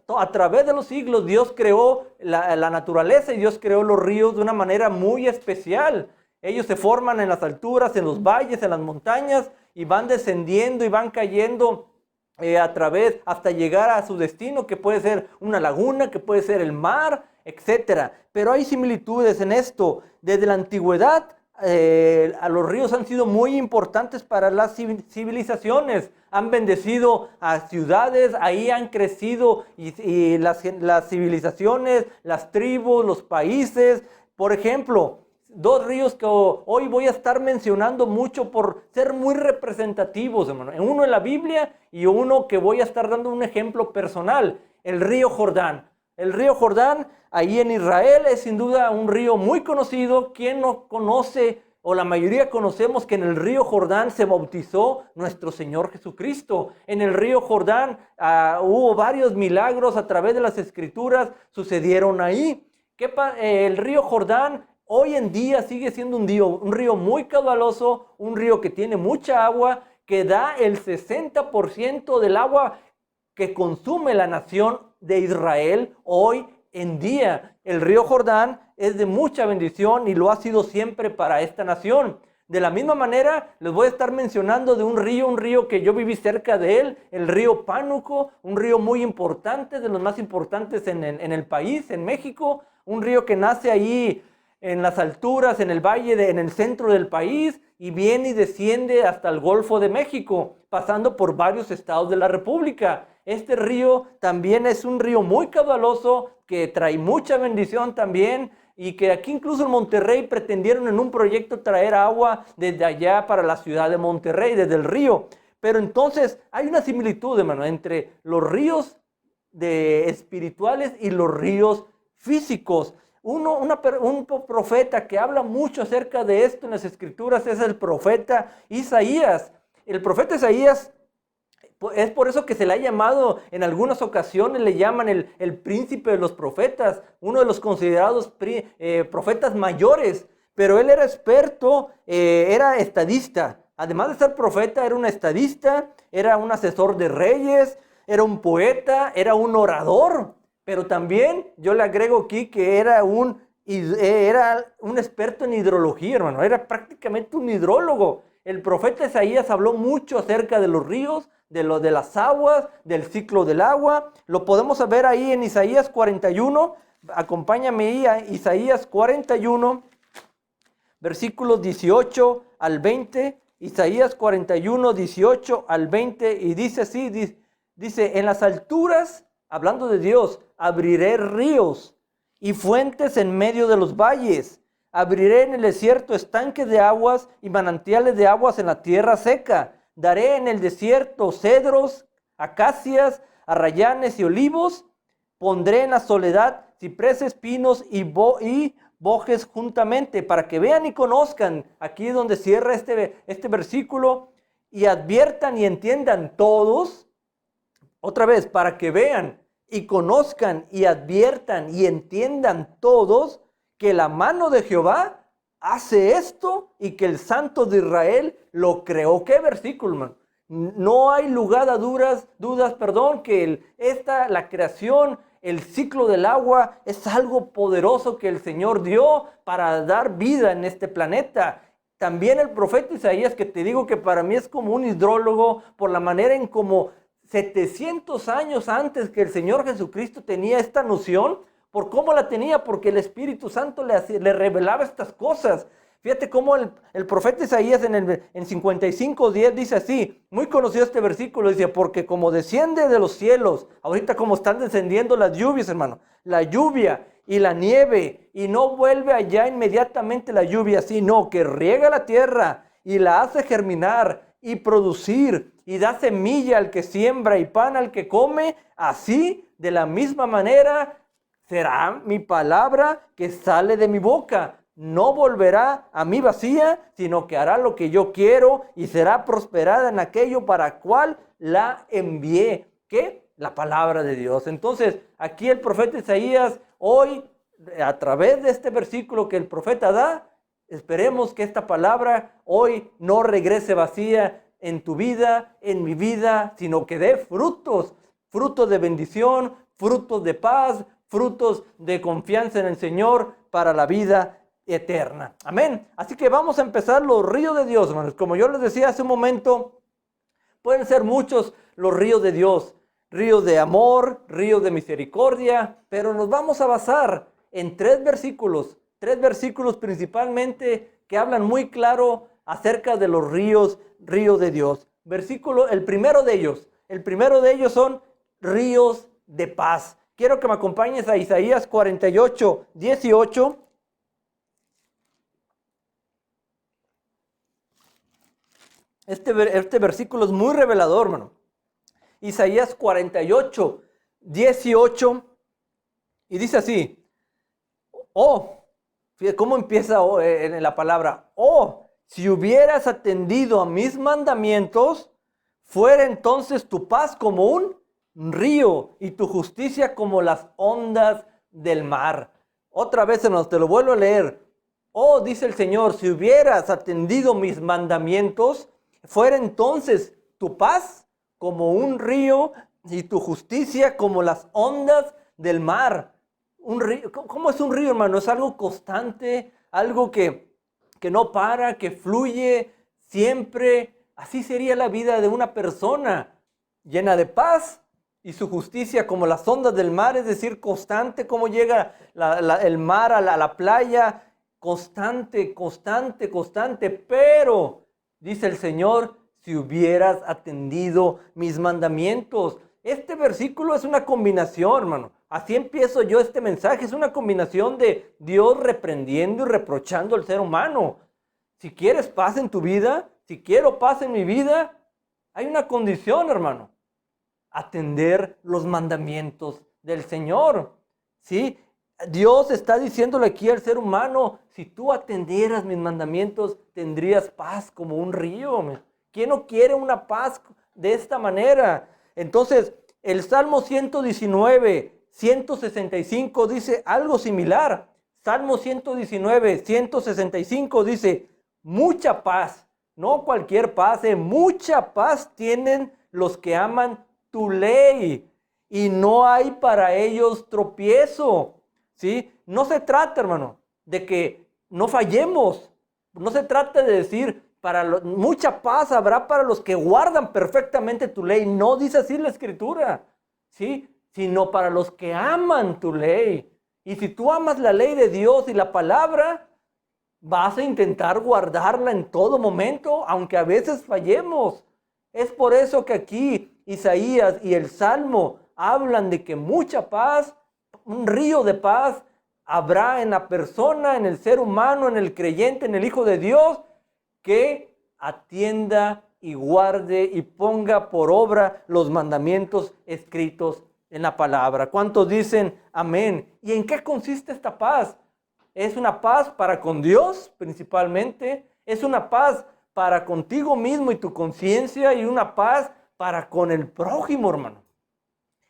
a través de los siglos Dios creó la naturaleza y Dios creó los ríos de una manera muy especial. Ellos se forman en las alturas, en los valles, en las montañas, y van descendiendo y van cayendo a través hasta llegar a su destino, que puede ser una laguna, que puede ser el mar, etc. Pero hay similitudes en esto. Desde la antigüedad, a los ríos han sido muy importantes para las civilizaciones. Han bendecido a ciudades, ahí han crecido y las civilizaciones, las tribus, los países. Por ejemplo, 2 ríos que hoy voy a estar mencionando mucho por ser muy representativos, hermano. Uno en la Biblia y uno que voy a estar dando un ejemplo personal. El río Jordán. El río Jordán, ahí en Israel, es sin duda un río muy conocido. ¿Quién no conoce, o la mayoría conocemos, que en el río Jordán se bautizó nuestro Señor Jesucristo? En el río Jordán hubo varios milagros a través de las Escrituras, sucedieron ahí. El río Jordán hoy en día sigue siendo un río muy caudaloso, un río que tiene mucha agua, que da el 60% del agua que consume la nación de Israel hoy en día. El río Jordán es de mucha bendición y lo ha sido siempre para esta nación. De la misma manera, les voy a estar mencionando de un río que yo viví cerca de él, el río Pánuco, un río muy importante, de los más importantes en el país, en México, un río que nace ahí en las alturas, en el valle, en el centro del país, y viene y desciende hasta el Golfo de México, pasando por varios estados de la República. Este río también es un río muy caudaloso, que trae mucha bendición también, y que aquí incluso en Monterrey pretendieron en un proyecto traer agua desde allá para la ciudad de Monterrey, desde el río. Pero entonces hay una similitud, hermano, entre los ríos espirituales y los ríos físicos. Un profeta que habla mucho acerca de esto en las Escrituras es el profeta Isaías. El profeta Isaías, es por eso que se le ha llamado, en algunas ocasiones le llaman el príncipe de los profetas, uno de los considerados profetas mayores, pero él era experto, era estadista. Además de ser profeta, era un estadista, era un asesor de reyes, era un poeta, era un orador. Pero también yo le agrego aquí que era un experto en hidrología, hermano. Era prácticamente un hidrólogo. El profeta Isaías habló mucho acerca de los ríos, de las aguas, del ciclo del agua. Lo podemos ver ahí en Isaías 41. Acompáñame ahí a Isaías 41, versículos 18 al 20. Isaías 41, 18 al 20. Y dice así, dice, en las alturas, hablando de Dios, abriré ríos y fuentes en medio de los valles. Abriré en el desierto estanques de aguas y manantiales de aguas en la tierra seca. Daré en el desierto cedros, acacias, arrayanes y olivos. Pondré en la soledad cipreses, pinos y bojes juntamente, para que vean y conozcan. Aquí es donde cierra este versículo. Y adviertan y entiendan todos. Otra vez, para que vean y conozcan y adviertan y entiendan todos que la mano de Jehová hace esto y que el Santo de Israel lo creó. ¿Qué versículo, hermano? No hay lugar a dudas, que la creación, el ciclo del agua es algo poderoso que el Señor dio para dar vida en este planeta. También el profeta Isaías, que te digo que para mí es como un hidrólogo por la manera en como 700 años antes que el Señor Jesucristo tenía esta noción. ¿Por cómo la tenía? Porque el Espíritu Santo le revelaba estas cosas. Fíjate cómo el profeta Isaías en 55:10 dice así, muy conocido este versículo, dice, porque como desciende de los cielos, ahorita como están descendiendo las lluvias, hermano, la lluvia y la nieve, y no vuelve allá inmediatamente la lluvia, sino que riega la tierra y la hace germinar y producir, y da semilla al que siembra y pan al que come, así, de la misma manera, será mi palabra que sale de mi boca. No volverá a mí vacía, sino que hará lo que yo quiero y será prosperada en aquello para cual la envié. ¿Qué? La palabra de Dios. Entonces, aquí el profeta Isaías, hoy, a través de este versículo que el profeta da, esperemos que esta palabra hoy no regrese vacía en tu vida, en mi vida, sino que dé frutos, frutos de bendición, frutos de paz, frutos de confianza en el Señor para la vida eterna. Amén. Así que vamos a empezar los ríos de Dios, hermanos. Como yo les decía hace un momento, pueden ser muchos los ríos de Dios. Ríos de amor, ríos de misericordia, pero nos vamos a basar en tres versículos principalmente que hablan muy claro acerca de los ríos de Dios. El primero de ellos son ríos de paz. Quiero que me acompañes a Isaías 48:18. Este versículo es muy revelador, hermano. Isaías 48:18. Y dice así. Fíjate cómo empieza en la palabra. Si hubieras atendido a mis mandamientos, fuera entonces tu paz como un río y tu justicia como las ondas del mar. Otra vez, hermanos, te lo vuelvo a leer. Dice el Señor, si hubieras atendido mis mandamientos, fuera entonces tu paz como un río y tu justicia como las ondas del mar. Un río, ¿cómo es un río, hermano? Es algo constante, algo que no para, que fluye siempre. Así sería la vida de una persona llena de paz y su justicia como las ondas del mar, es decir, constante, como llega el mar a la playa, constante, pero dice el Señor, si hubieras atendido mis mandamientos. Este versículo es una combinación, hermano. Así empiezo yo este mensaje. Es una combinación de Dios reprendiendo y reprochando al ser humano. Si quieres paz en tu vida, si quiero paz en mi vida, hay una condición, hermano. Atender los mandamientos del Señor. ¿Sí? Dios está diciéndole aquí al ser humano, si tú atendieras mis mandamientos, tendrías paz como un río. ¿Quién no quiere una paz de esta manera? Entonces, el Salmo 119:165 dice algo similar. Salmo 119:165 dice, mucha paz, no cualquier paz, mucha paz tienen los que aman tu ley y no hay para ellos tropiezo. ¿Sí? No se trata, hermano, de que no fallemos. No se trata de decir, mucha paz habrá para los que guardan perfectamente tu ley. No dice así la Escritura, ¿sí? Sino para los que aman tu ley. Y si tú amas la ley de Dios y la palabra, vas a intentar guardarla en todo momento, aunque a veces fallemos. Es por eso que aquí Isaías y el Salmo hablan de que mucha paz, un río de paz habrá en la persona, en el ser humano, en el creyente, en el Hijo de Dios, que atienda y guarde y ponga por obra los mandamientos escritos en la palabra. ¿Cuántos dicen amén? ¿Y en qué consiste esta paz? Es una paz para con Dios principalmente, es una paz para contigo mismo y tu conciencia y una paz para con el prójimo, hermano.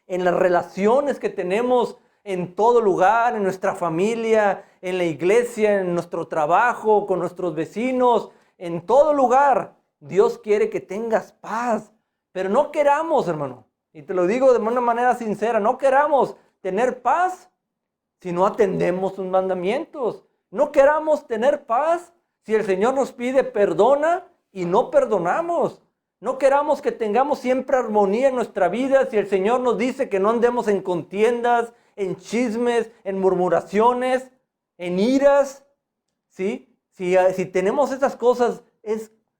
En las relaciones que tenemos en todo lugar, en nuestra familia, en la iglesia, en nuestro trabajo, con nuestros vecinos, en todo lugar. Dios quiere que tengas paz, pero no queramos, hermano, y te lo digo de una manera sincera, no queramos tener paz si no atendemos sus mandamientos. No queramos tener paz si el Señor nos pide perdona y no perdonamos. No queramos que tengamos siempre armonía en nuestra vida si el Señor nos dice que no andemos en contiendas, en chismes, en murmuraciones, en iras. ¿Sí? Si tenemos esas cosas,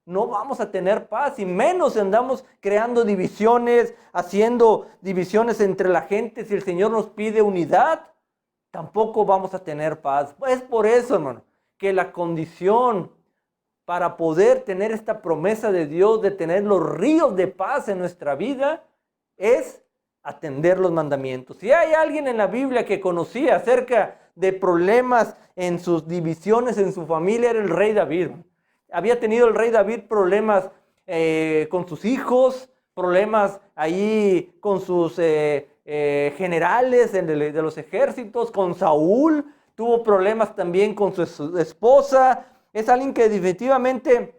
no vamos a tener paz, y menos si andamos creando divisiones, haciendo divisiones entre la gente. Si el Señor nos pide unidad, tampoco vamos a tener paz. Es por eso, hermano, que la condición para poder tener esta promesa de Dios, de tener los ríos de paz en nuestra vida, es atender los mandamientos. Si hay alguien en la Biblia que conocía acerca de problemas en sus divisiones en su familia, era el rey David. Había tenido el rey David problemas con sus hijos, problemas ahí con sus generales de los ejércitos, con Saúl, tuvo problemas también con su esposa. Es alguien que definitivamente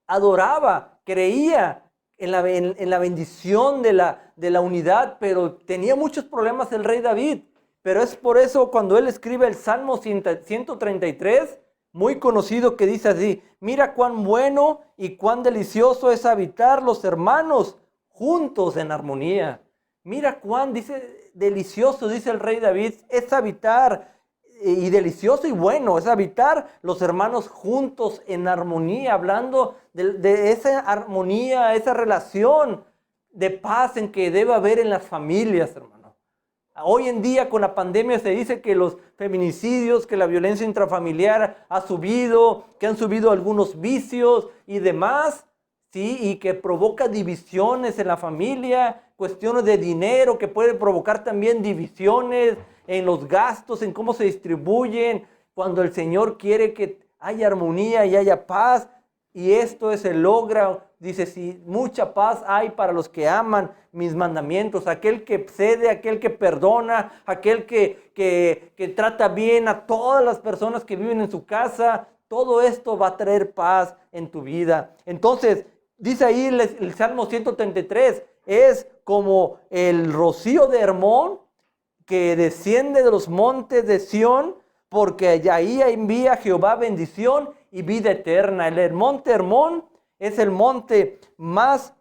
adoraba, creía en la bendición de la unidad, pero tenía muchos problemas el rey David. Pero es por eso cuando él escribe el Salmo 133, muy conocido, que dice así: mira cuán bueno y cuán delicioso es habitar los hermanos juntos en armonía. Mira cuán, dice, delicioso, dice el rey David, es habitar, y delicioso y bueno, es habitar los hermanos juntos en armonía, hablando de esa armonía, esa relación de paz en que debe haber en las familias, hermano. Hoy en día con la pandemia se dice que los feminicidios, que la violencia intrafamiliar ha subido, que han subido algunos vicios y demás, ¿sí? Y que provoca divisiones en la familia, cuestiones de dinero que puede provocar también divisiones en los gastos, en cómo se distribuyen, cuando el Señor quiere que haya armonía y haya paz. Y esto se logra, dice, si mucha paz hay para los que aman mis mandamientos, aquel que cede, aquel que perdona, aquel que trata bien a todas las personas que viven en su casa, todo esto va a traer paz en tu vida. Entonces, dice ahí el Salmo 133, es como el rocío de Hermón que desciende de los montes de Sión, porque ahí envía Jehová bendición y vida eterna. El monte Hermón es el monte más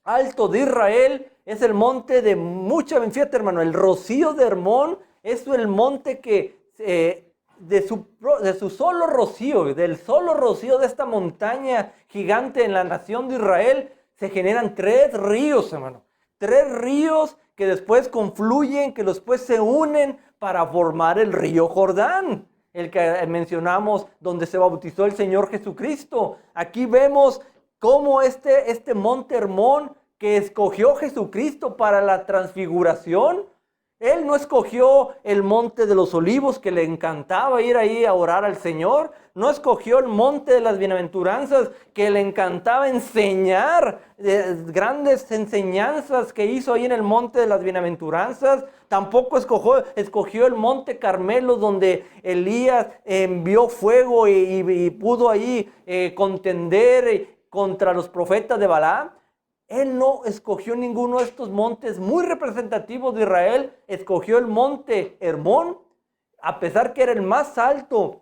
alto de Israel, es el monte de mucha, fíjate hermano, el rocío de Hermón es el monte que de su solo rocío, del solo rocío de esta montaña gigante en la nación de Israel, se generan 3 ríos, hermano. 3 ríos que después confluyen, que después se unen para formar el río Jordán, el que mencionamos, donde se bautizó el Señor Jesucristo. Aquí vemos cómo este monte Hermón que escogió Jesucristo para la transfiguración, Él no escogió el monte de los olivos, que le encantaba ir ahí a orar al Señor. No escogió el monte de las bienaventuranzas, que le encantaba enseñar grandes enseñanzas que hizo ahí en el monte de las bienaventuranzas. Tampoco escogió el monte Carmelo, donde Elías envió fuego y pudo ahí contender contra los profetas de Balaam. Él no escogió ninguno de estos montes muy representativos de Israel. Escogió el monte Hermón, a pesar que era el más alto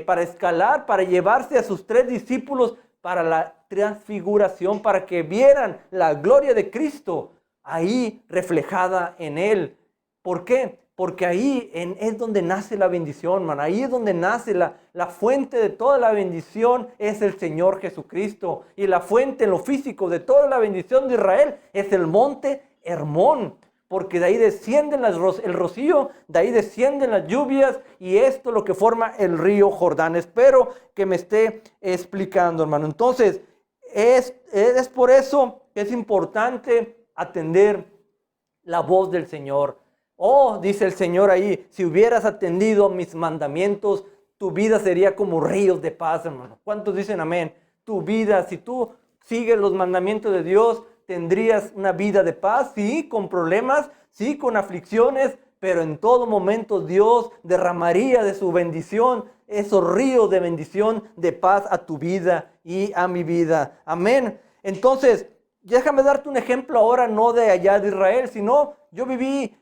para escalar, para llevarse a sus 3 discípulos para la transfiguración, para que vieran la gloria de Cristo ahí reflejada en él. ¿Por qué? Porque ahí es donde nace la bendición, man. Ahí es donde nace la fuente de toda la bendición, es el Señor Jesucristo. Y la fuente en lo físico de toda la bendición de Israel es el monte Hermón. Porque de ahí descienden el rocío, de ahí descienden las lluvias, y esto es lo que forma el río Jordán. Espero que me esté explicando, hermano. Entonces, es por eso que es importante atender la voz del Señor. Oh, dice el Señor ahí, si hubieras atendido mis mandamientos, tu vida sería como ríos de paz, hermano. ¿Cuántos dicen amén? Tu vida, si tú sigues los mandamientos de Dios, tendrías una vida de paz, sí, con problemas, sí, con aflicciones, pero en todo momento Dios derramaría de su bendición esos ríos de bendición, de paz a tu vida y a mi vida. Amén. Entonces, déjame darte un ejemplo ahora, no de allá de Israel, sino yo viví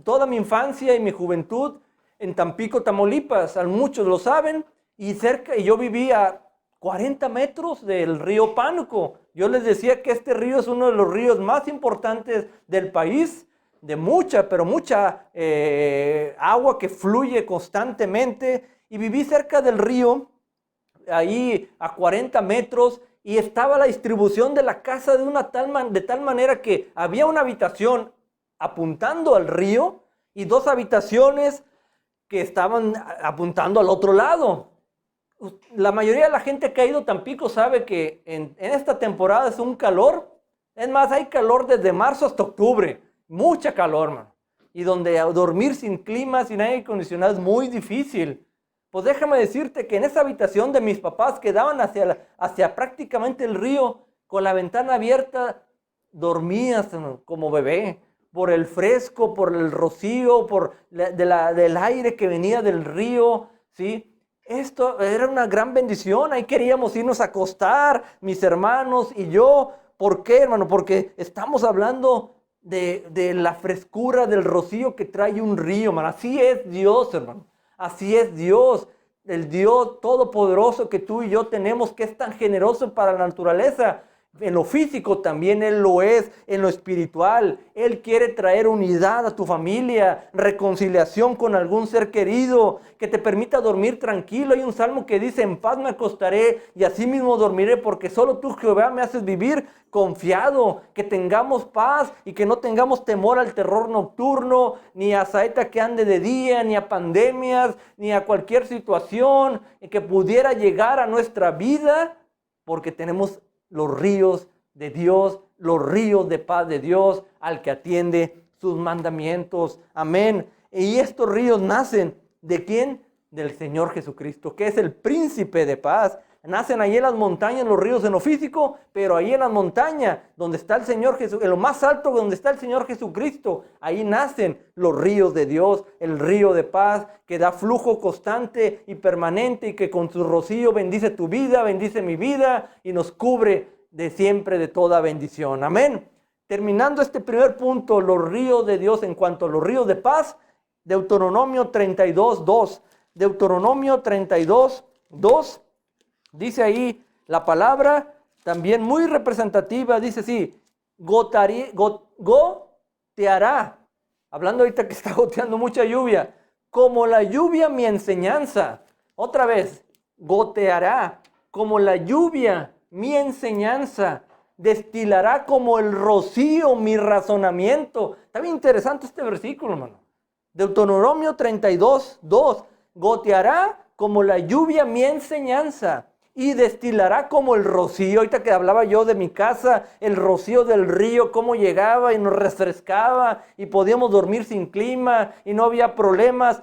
toda mi infancia y mi juventud en Tampico, Tamaulipas. Muchos lo saben. Y yo viví a 40 metros del río Pánuco. Yo les decía que este río es uno de los ríos más importantes del país, de mucha agua que fluye constantemente. Y viví cerca del río, ahí a 40 metros, y estaba la distribución de la casa de tal manera que había una habitación apuntando al río y 2 habitaciones que estaban apuntando al otro lado. La mayoría de la gente que ha ido a Tampico sabe que en esta temporada es un calor. Es más, hay calor desde marzo hasta octubre. Mucha calor, man. Y donde dormir sin clima, sin aire acondicionado es muy difícil. Pues déjame decirte que en esa habitación de mis papás que daban hacia prácticamente el río, con la ventana abierta, dormías como bebé. Por el fresco, por el rocío, del aire que venía del río, ¿sí? Esto era una gran bendición. Ahí queríamos irnos a acostar, mis hermanos y yo. ¿Por qué, hermano? Porque estamos hablando de la frescura del rocío que trae un río, hermano. Así es Dios, hermano. Así es Dios. El Dios todopoderoso que tú y yo tenemos, que es tan generoso para la naturaleza. En lo físico también Él lo es, en lo espiritual. Él quiere traer unidad a tu familia, reconciliación con algún ser querido, que te permita dormir tranquilo. Hay un salmo que dice: en paz me acostaré y así mismo dormiré, porque solo tú, Jehová, me haces vivir confiado. Que tengamos paz y que no tengamos temor al terror nocturno, ni a saeta que ande de día, ni a pandemias, ni a cualquier situación que pudiera llegar a nuestra vida, porque tenemos los ríos de Dios, los ríos de paz de Dios, al que atiende sus mandamientos. Amén. Y estos ríos nacen ¿de quién? Del Señor Jesucristo, que es el príncipe de paz. Nacen ahí en las montañas, los ríos en lo físico, pero ahí en las montañas, donde está el Señor Jesús, en lo más alto donde está el Señor Jesucristo, ahí nacen los ríos de Dios, el río de paz, que da flujo constante y permanente, y que con su rocío bendice tu vida, bendice mi vida, y nos cubre de siempre de toda bendición. Amén. Terminando este primer punto, los ríos de Dios en cuanto a los ríos de paz, Deuteronomio 32:2. Deuteronomio 32:2. Dice ahí la palabra, también muy representativa, dice así: goteará. Hablando ahorita que está goteando mucha lluvia. Como la lluvia mi enseñanza. Otra vez, goteará. Como la lluvia mi enseñanza. Destilará como el rocío mi razonamiento. Está bien interesante este versículo, hermano. Deuteronomio 32:2. Goteará como la lluvia mi enseñanza. Y destilará como el rocío. Ahorita que hablaba yo de mi casa, el rocío del río, cómo llegaba y nos refrescaba y podíamos dormir sin clima y no había problemas.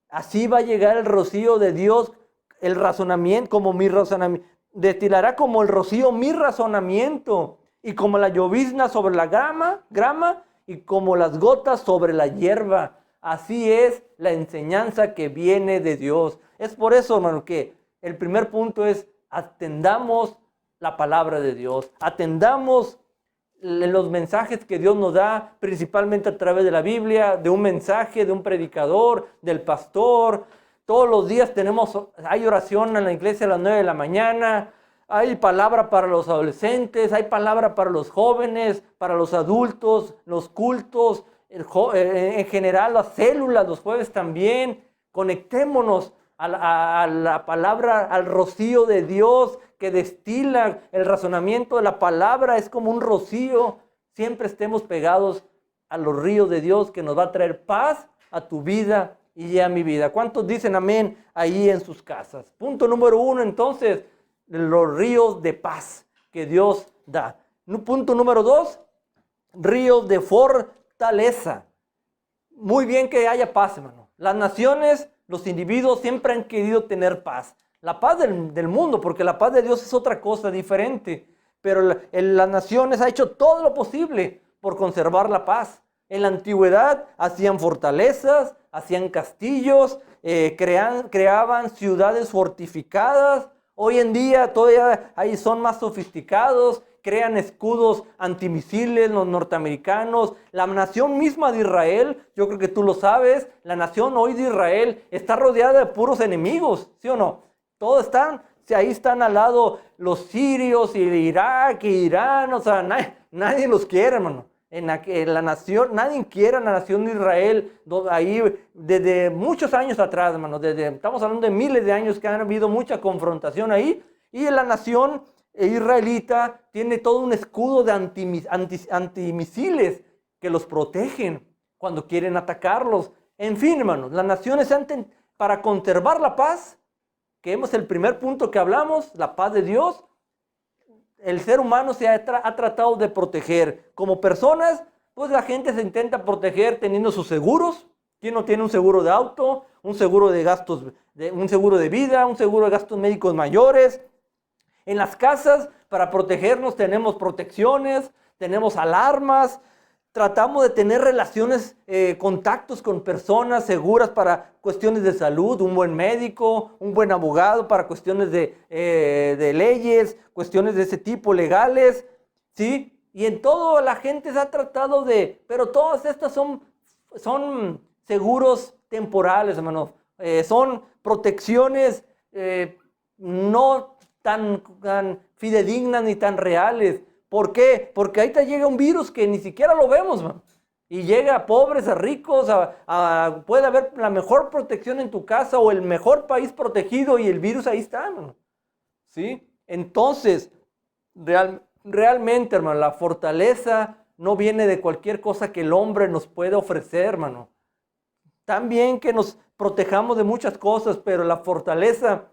Así va a llegar el rocío de Dios, el razonamiento, como mi razonamiento. Destilará como el rocío mi razonamiento, y como la llovizna sobre la grama y como las gotas sobre la hierba. Así es la enseñanza que viene de Dios. Es por eso, hermano, que el primer punto es: atendamos la palabra de Dios, atendamos los mensajes que Dios nos da, principalmente a través de la Biblia, de un mensaje, de un predicador, del pastor. Todos los días hay oración en la iglesia a las 9 de la mañana, hay palabra para los adolescentes, hay palabra para los jóvenes, para los adultos, los cultos, en general las células, los jueves también. Conectémonos a la palabra, al rocío de Dios que destila el razonamiento de la palabra. Es como un rocío. Siempre estemos pegados a los ríos de Dios, que nos va a traer paz a tu vida y a mi vida. ¿Cuántos dicen amén ahí en sus casas? Punto número 1, entonces, los ríos de paz que Dios da. Punto número 2, ríos de fortaleza. Muy bien que haya paz, hermano. Las naciones, los individuos siempre han querido tener paz. La paz del mundo, porque la paz de Dios es otra cosa diferente. Pero las naciones han hecho todo lo posible por conservar la paz. En la antigüedad hacían fortalezas, hacían castillos, creaban ciudades fortificadas. Hoy en día todavía ahí son más sofisticados, crean escudos antimisiles los norteamericanos. La nación misma de Israel, yo creo que tú lo sabes, la nación hoy de Israel está rodeada de puros enemigos, ¿sí o no? Todos están, ahí están al lado los sirios y Irak y Irán, o sea, nadie los quiere, hermano. En la nación, nadie quiere a la nación de Israel, ahí desde muchos años atrás, hermano, estamos hablando de miles de años que han habido mucha confrontación ahí, y la nación israelita tiene todo un escudo de antimisiles que los protegen cuando quieren atacarlos. En fin, hermanos, las naciones para conservar la paz, que es el primer punto que hablamos, la paz de Dios, el ser humano se ha tratado de proteger. Como personas, pues la gente se intenta proteger teniendo sus seguros. ¿Quién no tiene un seguro de auto, un seguro de gastos, un seguro de vida, un seguro de gastos médicos mayores? En las casas, para protegernos, tenemos protecciones, tenemos alarmas. Tratamos de tener relaciones, contactos con personas seguras para cuestiones de salud, un buen médico, un buen abogado para cuestiones de leyes, cuestiones de ese tipo legales, ¿sí? Y en todo la gente se ha tratado pero todas estas son seguros temporales, hermanos. Son protecciones no tan fidedignas ni tan reales. ¿Por qué? Porque ahí te llega un virus que ni siquiera lo vemos, man. Y llega a pobres, a ricos, puede haber la mejor protección en tu casa o el mejor país protegido y el virus ahí está, man. ¿Sí? Entonces, realmente, hermano, la fortaleza no viene de cualquier cosa que el hombre nos pueda ofrecer, hermano. También que nos protejamos de muchas cosas, pero la fortaleza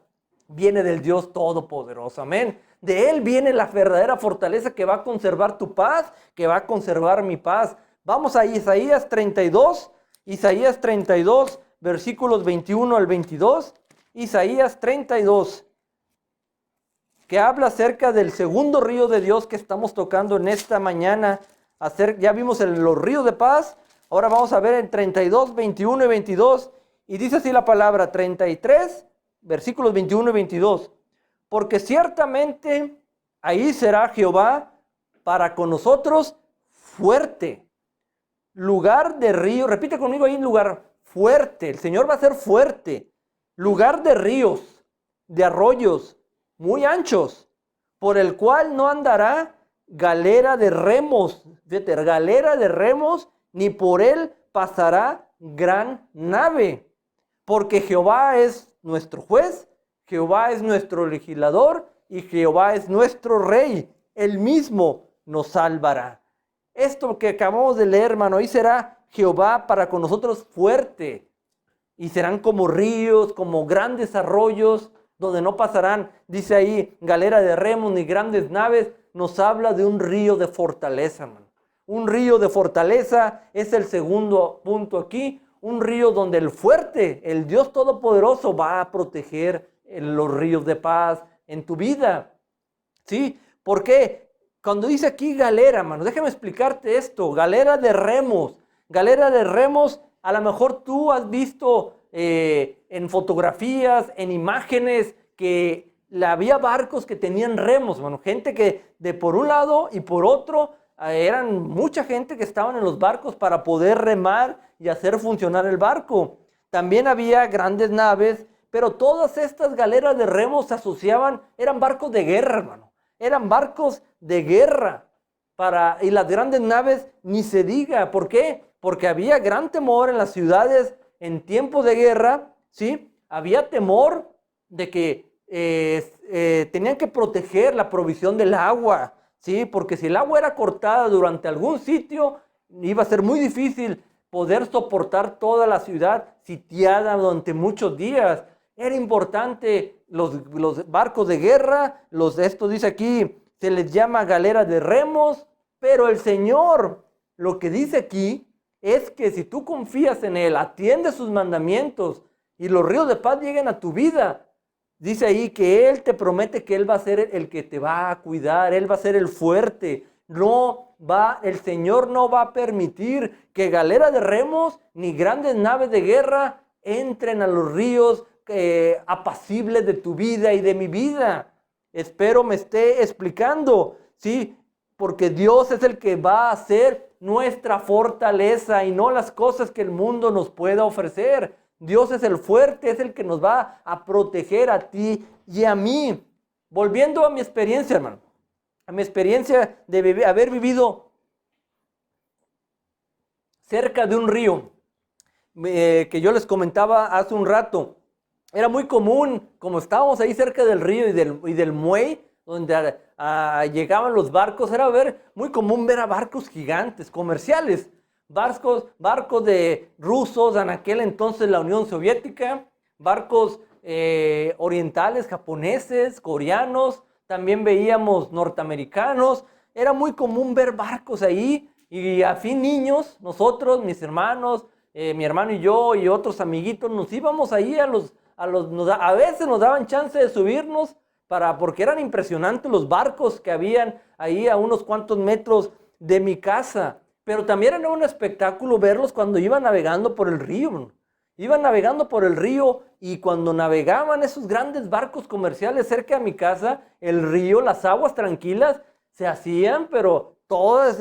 viene del Dios Todopoderoso, amén. De Él viene la verdadera fortaleza que va a conservar tu paz, que va a conservar mi paz. Vamos a Isaías 32, versículos 21 al 22. Isaías 32, que habla acerca del segundo río de Dios que estamos tocando en esta mañana. Ya vimos los ríos de paz, ahora vamos a ver en 32, 21 y 22. Y dice así la palabra, 33, versículos 21 y 22. Porque ciertamente ahí será Jehová para con nosotros fuerte, lugar de río. Repite conmigo ahí, lugar fuerte. El Señor va a ser fuerte, lugar de ríos, de arroyos muy anchos, por el cual no andará galera de remos, fíjate, galera de remos, ni por él pasará gran nave, porque Jehová es nuestro juez, Jehová es nuestro legislador y Jehová es nuestro rey. Él mismo nos salvará. Esto que acabamos de leer, hermano, ahí será Jehová para con nosotros fuerte. Y serán como ríos, como grandes arroyos, donde no pasarán, dice ahí, galera de remos ni grandes naves. Nos habla de un río de fortaleza, hermano. Un río de fortaleza es el segundo punto aquí. Un río donde el fuerte, el Dios Todopoderoso, va a proteger los ríos de paz en tu vida. ¿Sí? ¿Por qué? Cuando dice aquí galera, hermano, déjame explicarte esto. Galera de remos. Galera de remos, a lo mejor tú has visto en fotografías, en imágenes, que había barcos que tenían remos, hermano. Gente que de por un lado y por otro, eran mucha gente que estaban en los barcos para poder remar y hacer funcionar el barco. También había grandes naves, pero todas estas galeras de remos se asociaban, eran barcos de guerra, hermano. Eran barcos de guerra. Y las grandes naves ni se diga. ¿Por qué? Porque había gran temor en las ciudades en tiempos de guerra, ¿sí? Había temor de que tenían que proteger la provisión del agua, ¿sí? Porque si el agua era cortada durante algún sitio, iba a ser muy difícil poder soportar toda la ciudad sitiada durante muchos días. Era importante los barcos de guerra, esto dice aquí, se les llama galera de remos, pero el Señor, lo que dice aquí, es que si tú confías en Él, atiendes sus mandamientos y los ríos de paz lleguen a tu vida, dice ahí que Él te promete que Él va a ser el que te va a cuidar, Él va a ser el fuerte, el Señor no va a permitir que galera de remos ni grandes naves de guerra entren a los ríos apacibles de tu vida y de mi vida. Espero me esté explicando, ¿sí? Porque Dios es el que va a ser nuestra fortaleza y no las cosas que el mundo nos pueda ofrecer. Dios es el fuerte, es el que nos va a proteger a ti y a mí. Volviendo a mi experiencia, hermano, a mi experiencia de haber vivido cerca de un río, que yo les comentaba hace un rato. Era muy común, como estábamos ahí cerca del río y del muelle, donde llegaban los barcos, era muy común ver a barcos gigantes, comerciales, barcos de rusos, en aquel entonces la Unión Soviética, barcos orientales, japoneses, coreanos, también veíamos norteamericanos. Era muy común ver barcos ahí, y a fin niños, nosotros, mis hermanos, mi hermano y yo y otros amiguitos, nos íbamos ahí a veces nos daban chance de subirnos, porque eran impresionantes los barcos que habían ahí a unos cuantos metros de mi casa. Pero también era un espectáculo verlos cuando iban navegando por el río. Iban navegando por el río, y cuando navegaban esos grandes barcos comerciales cerca de mi casa, el río, las aguas tranquilas se hacían, pero todas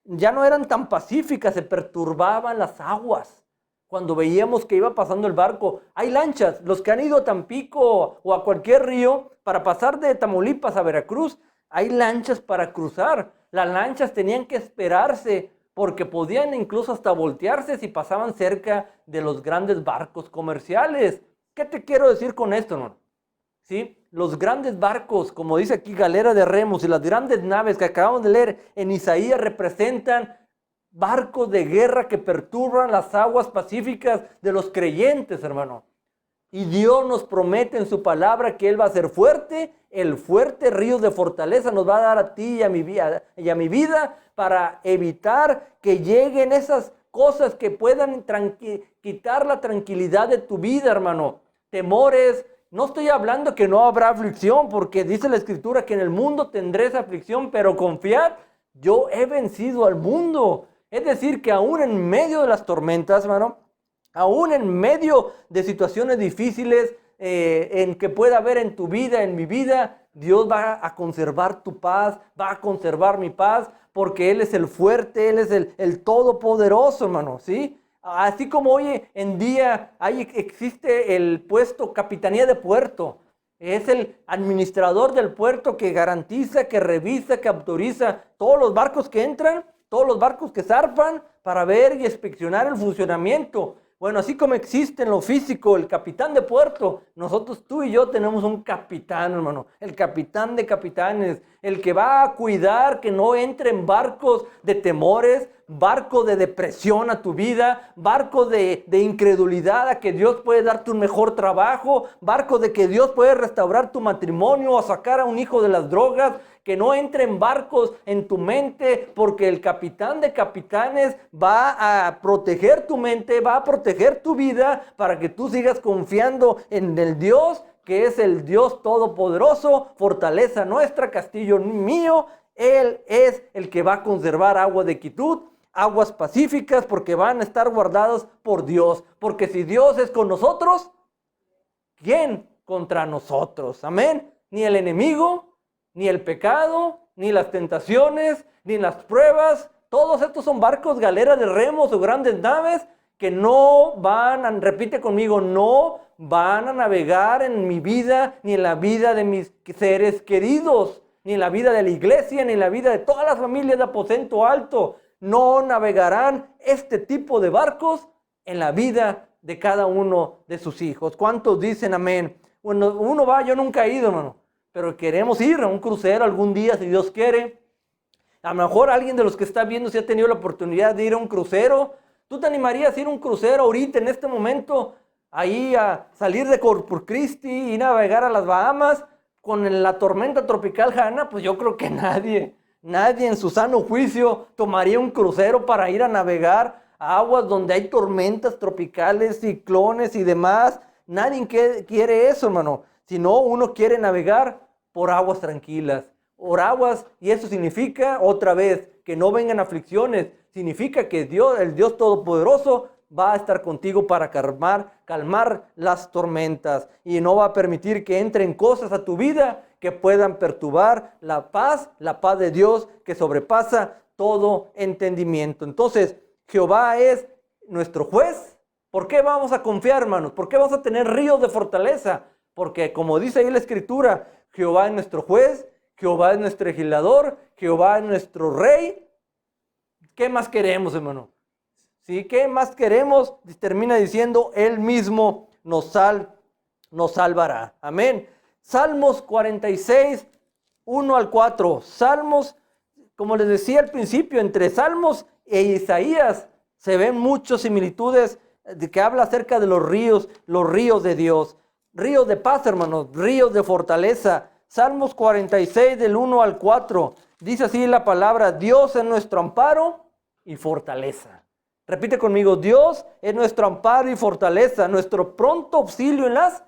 ya no eran tan pacíficas, se perturbaban las aguas. Cuando veíamos que iba pasando el barco, hay lanchas, los que han ido a Tampico o a cualquier río, para pasar de Tamaulipas a Veracruz, hay lanchas para cruzar. Las lanchas tenían que esperarse, porque podían incluso hasta voltearse si pasaban cerca de los grandes barcos comerciales. ¿Qué te quiero decir con esto, hermano? ¿Sí? Los grandes barcos, como dice aquí, galera de remos, y las grandes naves que acabamos de leer en Isaías, representan barcos de guerra que perturban las aguas pacíficas de los creyentes, hermano. Y Dios nos promete en su palabra que Él va a ser fuerte. El fuerte río de fortaleza nos va a dar a ti y a mi vida para evitar que lleguen esas cosas que puedan quitar la tranquilidad de tu vida, hermano. Temores. No estoy hablando que no habrá aflicción, porque dice la Escritura que en el mundo tendréis aflicción, pero confiad, yo he vencido al mundo. Es decir, que aún en medio de las tormentas, hermano, aún en medio de situaciones difíciles en que pueda haber en tu vida, en mi vida, Dios va a conservar tu paz, va a conservar mi paz, porque Él es el fuerte, Él es el todopoderoso, hermano, ¿sí? Así como hoy en día existe el puesto Capitanía de Puerto, es el administrador del puerto que garantiza, que revisa, que autoriza todos los barcos que entran, todos los barcos que zarpan, para ver y inspeccionar el funcionamiento. Bueno, así como existe en lo físico el capitán de puerto, nosotros, tú y yo, tenemos un capitán, hermano, el capitán de capitanes, el que va a cuidar que no entren barcos de temores, barcos de depresión a tu vida, barcos de incredulidad a que Dios puede darte un mejor trabajo, barcos de que Dios puede restaurar tu matrimonio o sacar a un hijo de las drogas. Que no entren barcos en tu mente, porque el capitán de capitanes va a proteger tu mente, va a proteger tu vida, para que tú sigas confiando en el Dios, que es el Dios todopoderoso, fortaleza nuestra, castillo mío. Él es el que va a conservar agua de quietud, aguas pacíficas, porque van a estar guardadas por Dios. Porque si Dios es con nosotros, ¿quién contra nosotros? Amén. Ni el enemigo, ni el pecado, ni las tentaciones, ni las pruebas. Todos estos son barcos, galeras de remos o grandes naves que no van, repite conmigo, no van a navegar en mi vida, ni en la vida de mis seres queridos, ni en la vida de la iglesia, ni en la vida de todas las familias de Aposento Alto. No navegarán este tipo de barcos en la vida de cada uno de sus hijos. ¿Cuántos dicen amén? Bueno, uno va, yo nunca he ido, hermano, pero queremos ir a un crucero algún día, si Dios quiere. A lo mejor alguien de los que está viendo, si ha tenido la oportunidad de ir a un crucero, ¿tú te animarías a ir a un crucero ahorita, en este momento, ahí a salir de Corpus Christi y navegar a las Bahamas con la tormenta tropical Hanna? Pues yo creo que nadie en su sano juicio tomaría un crucero para ir a navegar a aguas donde hay tormentas tropicales, ciclones y demás. Nadie quiere eso, hermano. Si no, uno quiere navegar por aguas tranquilas, oraguas, y eso significa otra vez que no vengan aflicciones. Significa que Dios, el Dios Todopoderoso, va a estar contigo para calmar las tormentas y no va a permitir que entren cosas a tu vida que puedan perturbar la paz de Dios que sobrepasa todo entendimiento. Entonces, Jehová es nuestro juez. ¿Por qué vamos a confiar, hermanos? ¿Por qué vamos a tener ríos de fortaleza? Porque como dice ahí la Escritura, Jehová es nuestro juez, Jehová es nuestro legislador, Jehová es nuestro rey. ¿Qué más queremos, hermano? ¿Sí? ¿Qué más queremos? Termina diciendo, Él mismo nos salvará. Amén. Salmos 46, 1 al 4. Salmos, como les decía al principio, entre Salmos e Isaías se ven muchas similitudes de que habla acerca de los ríos de Dios. Ríos de paz, hermanos, ríos de fortaleza. Salmos 46, del 1 al 4. Dice así la palabra, Dios es nuestro amparo y fortaleza. Repite conmigo, Dios es nuestro amparo y fortaleza, nuestro pronto auxilio en las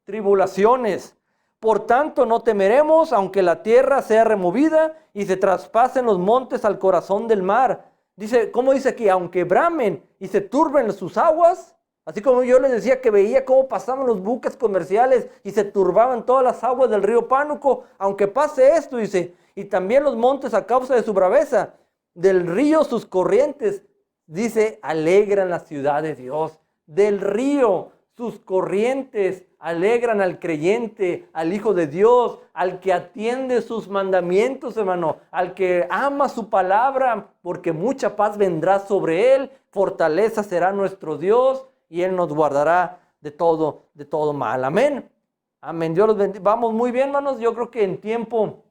tribulaciones. Por tanto, no temeremos, aunque la tierra sea removida y se traspasen los montes al corazón del mar. Dice, ¿cómo dice aquí? Aunque bramen y se turben sus aguas. Así como yo les decía que veía cómo pasaban los buques comerciales y se turbaban todas las aguas del río Pánuco. Aunque pase esto, dice, y también los montes a causa de su braveza, del río sus corrientes, dice, alegran la ciudad de Dios. Del río sus corrientes alegran al creyente, al Hijo de Dios, al que atiende sus mandamientos, hermano, al que ama su palabra, porque mucha paz vendrá sobre él, fortaleza será nuestro Dios y Él nos guardará de todo mal. Amén. Amén. Dios los bendiga. Vamos muy bien, hermanos. Yo creo que en tiempo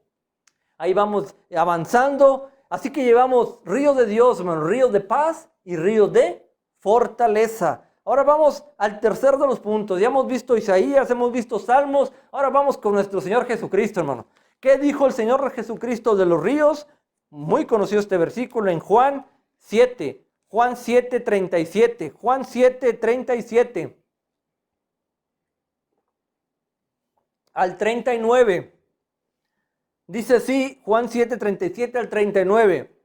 ahí vamos avanzando. Así que llevamos ríos de Dios, hermanos, ríos de paz y ríos de fortaleza. Ahora vamos al tercer de los puntos. Ya hemos visto Isaías, hemos visto Salmos. Ahora vamos con nuestro Señor Jesucristo, hermano. ¿Qué dijo el Señor Jesucristo de los ríos? Muy conocido este versículo en Juan 7. Juan 7:37. Juan 7:37 al 39. Dice así, Juan 7:37 al 39.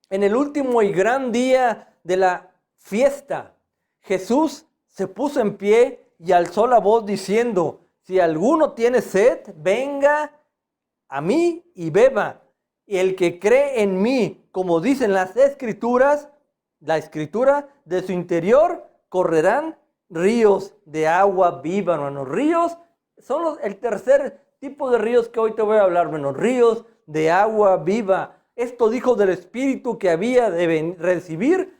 En el último y gran día de la fiesta, Jesús se puso en pie y alzó la voz diciendo, si alguno tiene sed, venga a mí y beba. Y el que cree en mí, como dicen las Escrituras, la Escritura, de su interior correrán ríos de agua viva, hermanos. Ríos son el tercer tipo de ríos que hoy te voy a hablar, hermanos. Ríos de agua viva. Esto dijo del Espíritu que había de recibir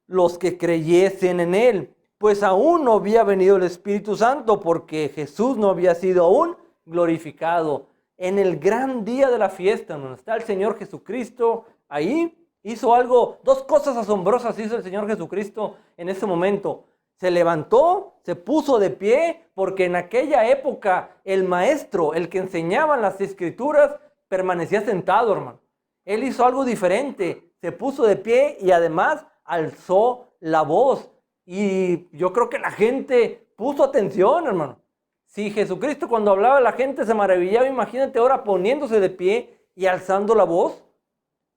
los que creyesen en Él. Pues aún no había venido el Espíritu Santo porque Jesús no había sido aún glorificado. En el gran día de la fiesta, donde está el Señor Jesucristo, ahí hizo algo, dos cosas asombrosas hizo el Señor Jesucristo en ese momento. Se levantó, se puso de pie, porque en aquella época el maestro, el que enseñaba las Escrituras, permanecía sentado, hermano. Él hizo algo diferente, se puso de pie y además alzó la voz. Y yo creo que la gente puso atención, hermano. Si Jesucristo cuando hablaba la gente se maravillaba, imagínate ahora poniéndose de pie y alzando la voz.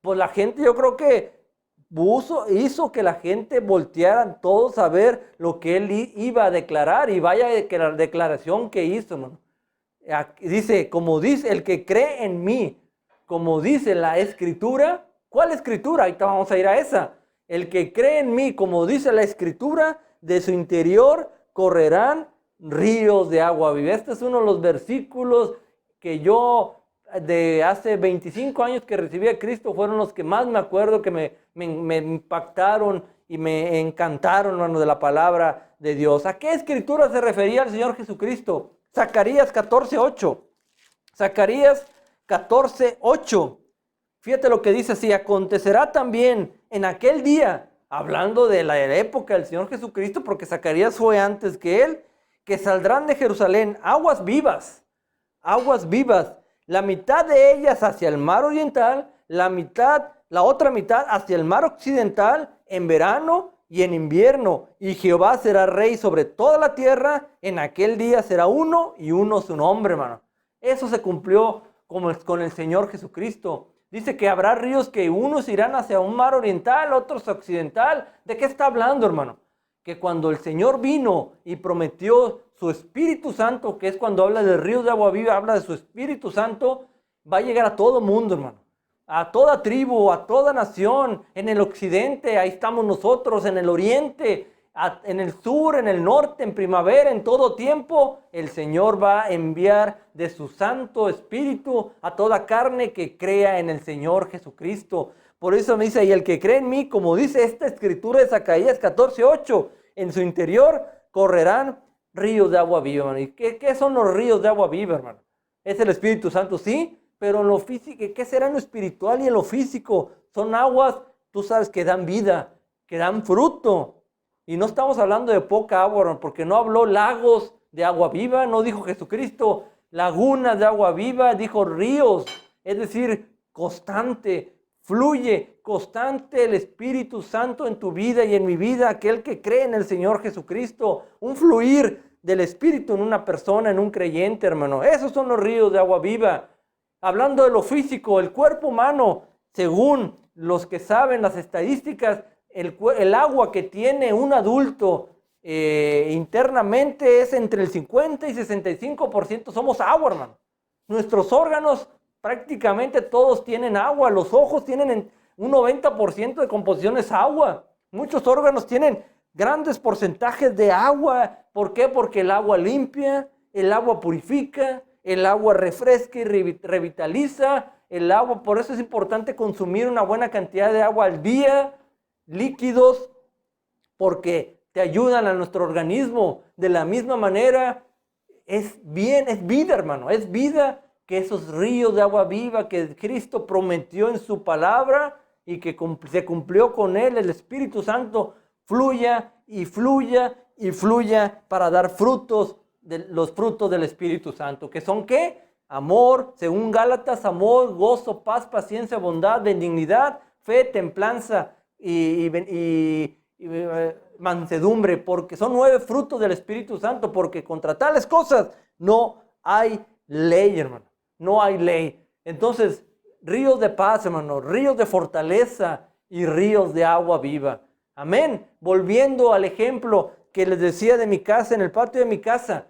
Pues la gente, yo creo que hizo que la gente voltearan todos a ver lo que él iba a declarar, y vaya la declaración que hizo, hermano. Dice, como dice el que cree en mí, como dice la Escritura. ¿Cuál Escritura? Ahorita vamos a ir a esa. El que cree en mí, como dice la Escritura, de su interior correrán ríos de agua viva. Este es uno de los versículos que yo de hace 25 años que recibí a Cristo fueron los que más me acuerdo, que me impactaron y me encantaron, hermano, de la palabra de Dios. ¿A qué Escritura se refería el Señor Jesucristo? Zacarías 14:8. Zacarías 14:8. Fíjate lo que dice así: acontecerá también en aquel día, hablando de la época del Señor Jesucristo, porque Zacarías fue antes que él, que saldrán de Jerusalén aguas vivas, la mitad de ellas hacia el mar oriental, la otra mitad hacia el mar occidental, en verano y en invierno. Y Jehová será rey sobre toda la tierra. En aquel día será uno y uno su nombre, hermano. Eso se cumplió como con el Señor Jesucristo. Dice que habrá ríos que unos irán hacia un mar oriental, otros occidental. ¿De qué está hablando, hermano? Que cuando el Señor vino y prometió su Espíritu Santo, que es cuando habla de ríos de agua viva, habla de su Espíritu Santo, va a llegar a todo mundo, hermano. A toda tribu, a toda nación. En el occidente, ahí estamos nosotros. En el oriente, en el sur, en el norte, en primavera, en todo tiempo, el Señor va a enviar de su Santo Espíritu a toda carne que crea en el Señor Jesucristo. Por eso me dice, y el que cree en mí, como dice esta escritura de Zacarías 14:8, en su interior correrán ríos de agua viva, hermano. ¿Y qué son los ríos de agua viva, hermano? Es el Espíritu Santo, sí, pero en lo físico, ¿qué será en lo espiritual y en lo físico? Son aguas, tú sabes, que dan vida, que dan fruto. Y no estamos hablando de poca agua, hermano, porque no habló lagos de agua viva, no dijo Jesucristo lagunas de agua viva, dijo ríos, es decir, constante. Fluye constante el Espíritu Santo en tu vida y en mi vida, aquel que cree en el Señor Jesucristo. Un fluir del Espíritu en una persona, en un creyente, hermano. Esos son los ríos de agua viva. Hablando de lo físico, el cuerpo humano, según los que saben las estadísticas, el agua que tiene un adulto internamente es entre el 50 y 65%. Somos agua, hermano. Nuestros órganos prácticamente todos tienen agua. Los ojos tienen un 90% de composición es agua. Muchos órganos tienen grandes porcentajes de agua. ¿Por qué? Porque el agua limpia, el agua purifica, el agua refresca y revitaliza. El agua, por eso es importante consumir una buena cantidad de agua al día, líquidos, porque te ayudan a nuestro organismo. De la misma manera, es vida, hermano, es vida. Que esos ríos de agua viva que Cristo prometió en su palabra y que se cumplió con él, el Espíritu Santo, fluya y fluya y fluya para dar frutos, los frutos del Espíritu Santo. ¿Que son qué? Amor, según Gálatas, amor, gozo, paz, paciencia, bondad, benignidad, fe, templanza y mansedumbre, porque son 9 frutos del Espíritu Santo, porque contra tales cosas no hay ley, hermano. No hay ley. Entonces, ríos de paz, hermano, ríos de fortaleza y ríos de agua viva. Amén. Volviendo al ejemplo que les decía de mi casa, en el patio de mi casa,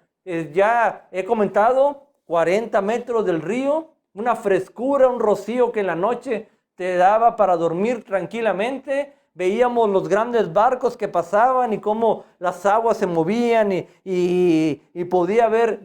ya he comentado, 40 metros del río, una frescura, un rocío que en la noche te daba para dormir tranquilamente. Veíamos los grandes barcos que pasaban y cómo las aguas se movían y podía haber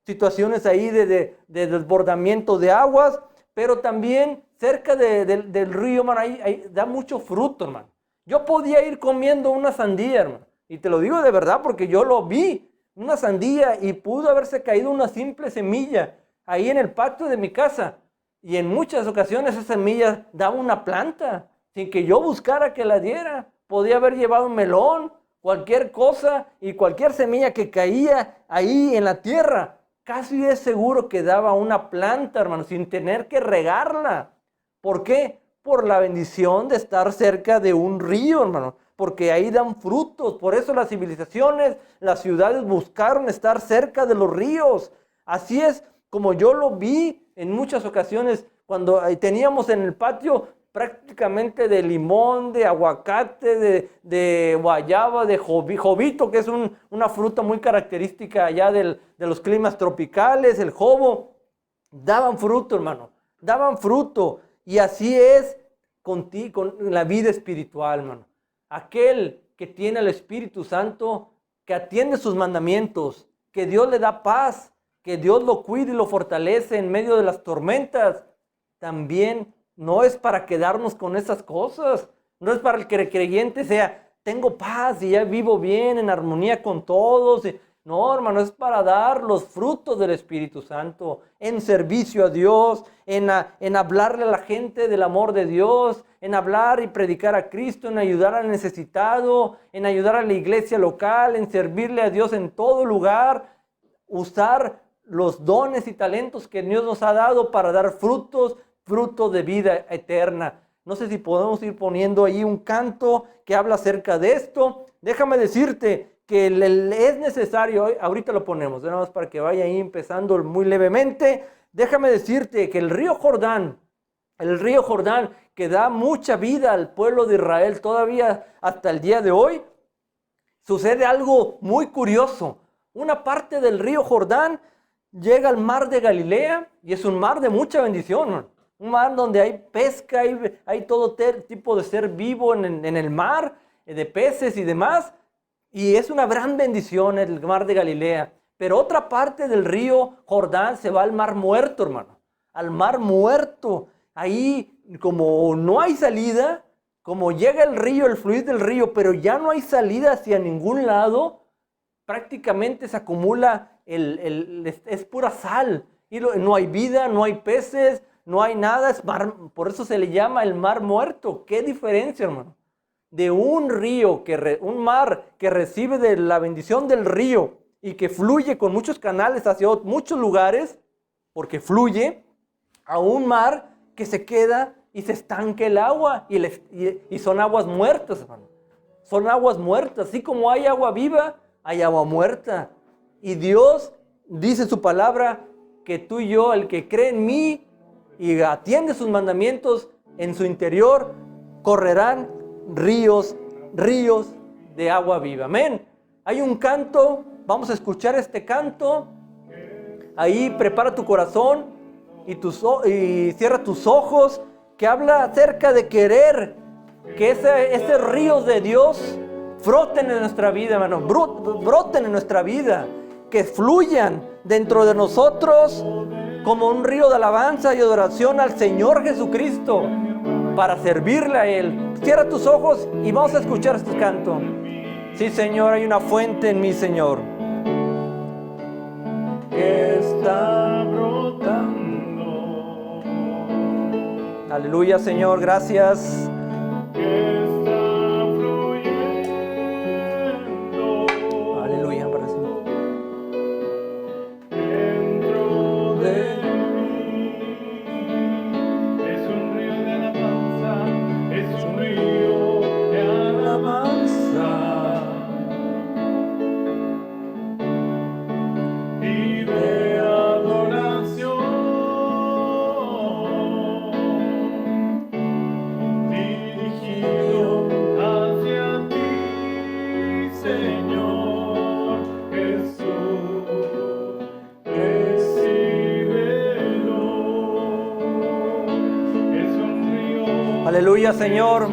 situaciones ahí de desbordamiento de aguas, pero también cerca del río, hermano, ahí da mucho fruto, hermano. Yo podía ir comiendo una sandía, hermano, y te lo digo de verdad porque yo lo vi, una sandía, y pudo haberse caído una simple semilla ahí en el patio de mi casa, y en muchas ocasiones esa semilla daba una planta, sin que yo buscara que la diera. Podía haber llevado un melón, cualquier cosa, y cualquier semilla que caía ahí en la tierra, casi es seguro que daba una planta, hermano, sin tener que regarla. ¿Por qué? Por la bendición de estar cerca de un río, hermano, porque ahí dan frutos. Por eso las civilizaciones, las ciudades buscaron estar cerca de los ríos. Así es como yo lo vi en muchas ocasiones cuando teníamos en el patio prácticamente de limón, de aguacate, de guayaba, de jovito, que es una fruta muy característica allá de los climas tropicales, el jobo. Daban fruto, hermano, daban fruto. Y así es con la vida espiritual, hermano. Aquel que tiene el Espíritu Santo, que atiende sus mandamientos, que Dios le da paz, que Dios lo cuida y lo fortalece en medio de las tormentas, también no es para quedarnos con esas cosas. No es para el que el creyente sea, tengo paz y ya vivo bien, en armonía con todos. No, hermano, es para dar los frutos del Espíritu Santo en servicio a Dios, en hablarle a la gente del amor de Dios, en hablar y predicar a Cristo, en ayudar al necesitado, en ayudar a la iglesia local, en servirle a Dios en todo lugar, usar los dones y talentos que Dios nos ha dado para dar frutos de vida eterna. No sé si podemos ir poniendo ahí un canto que habla acerca de esto. Déjame decirte que es necesario, ahorita lo ponemos, nada más para que vaya ahí empezando muy levemente. Déjame decirte que el río Jordán que da mucha vida al pueblo de Israel todavía hasta el día de hoy, sucede algo muy curioso. Una parte del río Jordán llega al mar de Galilea y es un mar de mucha bendición, man. Un mar donde hay pesca, hay todo tipo de ser vivo en el mar, de peces y demás. Y es una gran bendición el mar de Galilea. Pero otra parte del río Jordán se va al mar muerto, hermano. Al mar muerto. Ahí, como no hay salida, como llega el río, el fluir del río, pero ya no hay salida hacia ningún lado, prácticamente se acumula, es pura sal. Y no hay vida, no hay peces, no hay nada. Es mar, por eso se le llama el mar muerto. ¿Qué diferencia, hermano? De un río, un mar que recibe de la bendición del río y que fluye con muchos canales hacia muchos lugares, porque fluye, a un mar que se queda y se estanca el agua y son aguas muertas, hermano. Son aguas muertas. Así como hay agua viva, hay agua muerta. Y Dios dice en su palabra que tú y yo, el que cree en mí y atiende sus mandamientos, en su interior correrán ríos de agua viva. Amén. Hay un canto, vamos a escuchar este canto. Ahí prepara tu corazón y cierra tus ojos, que habla acerca de querer que ese ríos de Dios froten en nuestra vida, hermano, broten en nuestra vida, que fluyan dentro de nosotros como un río de alabanza y adoración al Señor Jesucristo, para servirle a Él. Cierra tus ojos y vamos a escuchar este canto. Sí, Señor, hay una fuente en mí, Señor, que está brotando. Aleluya, Señor, gracias. Aleluya, para Señor. Dentro de mí es un río de alabanza, es un río de alabanza y de adoración. Aleluya, Señor.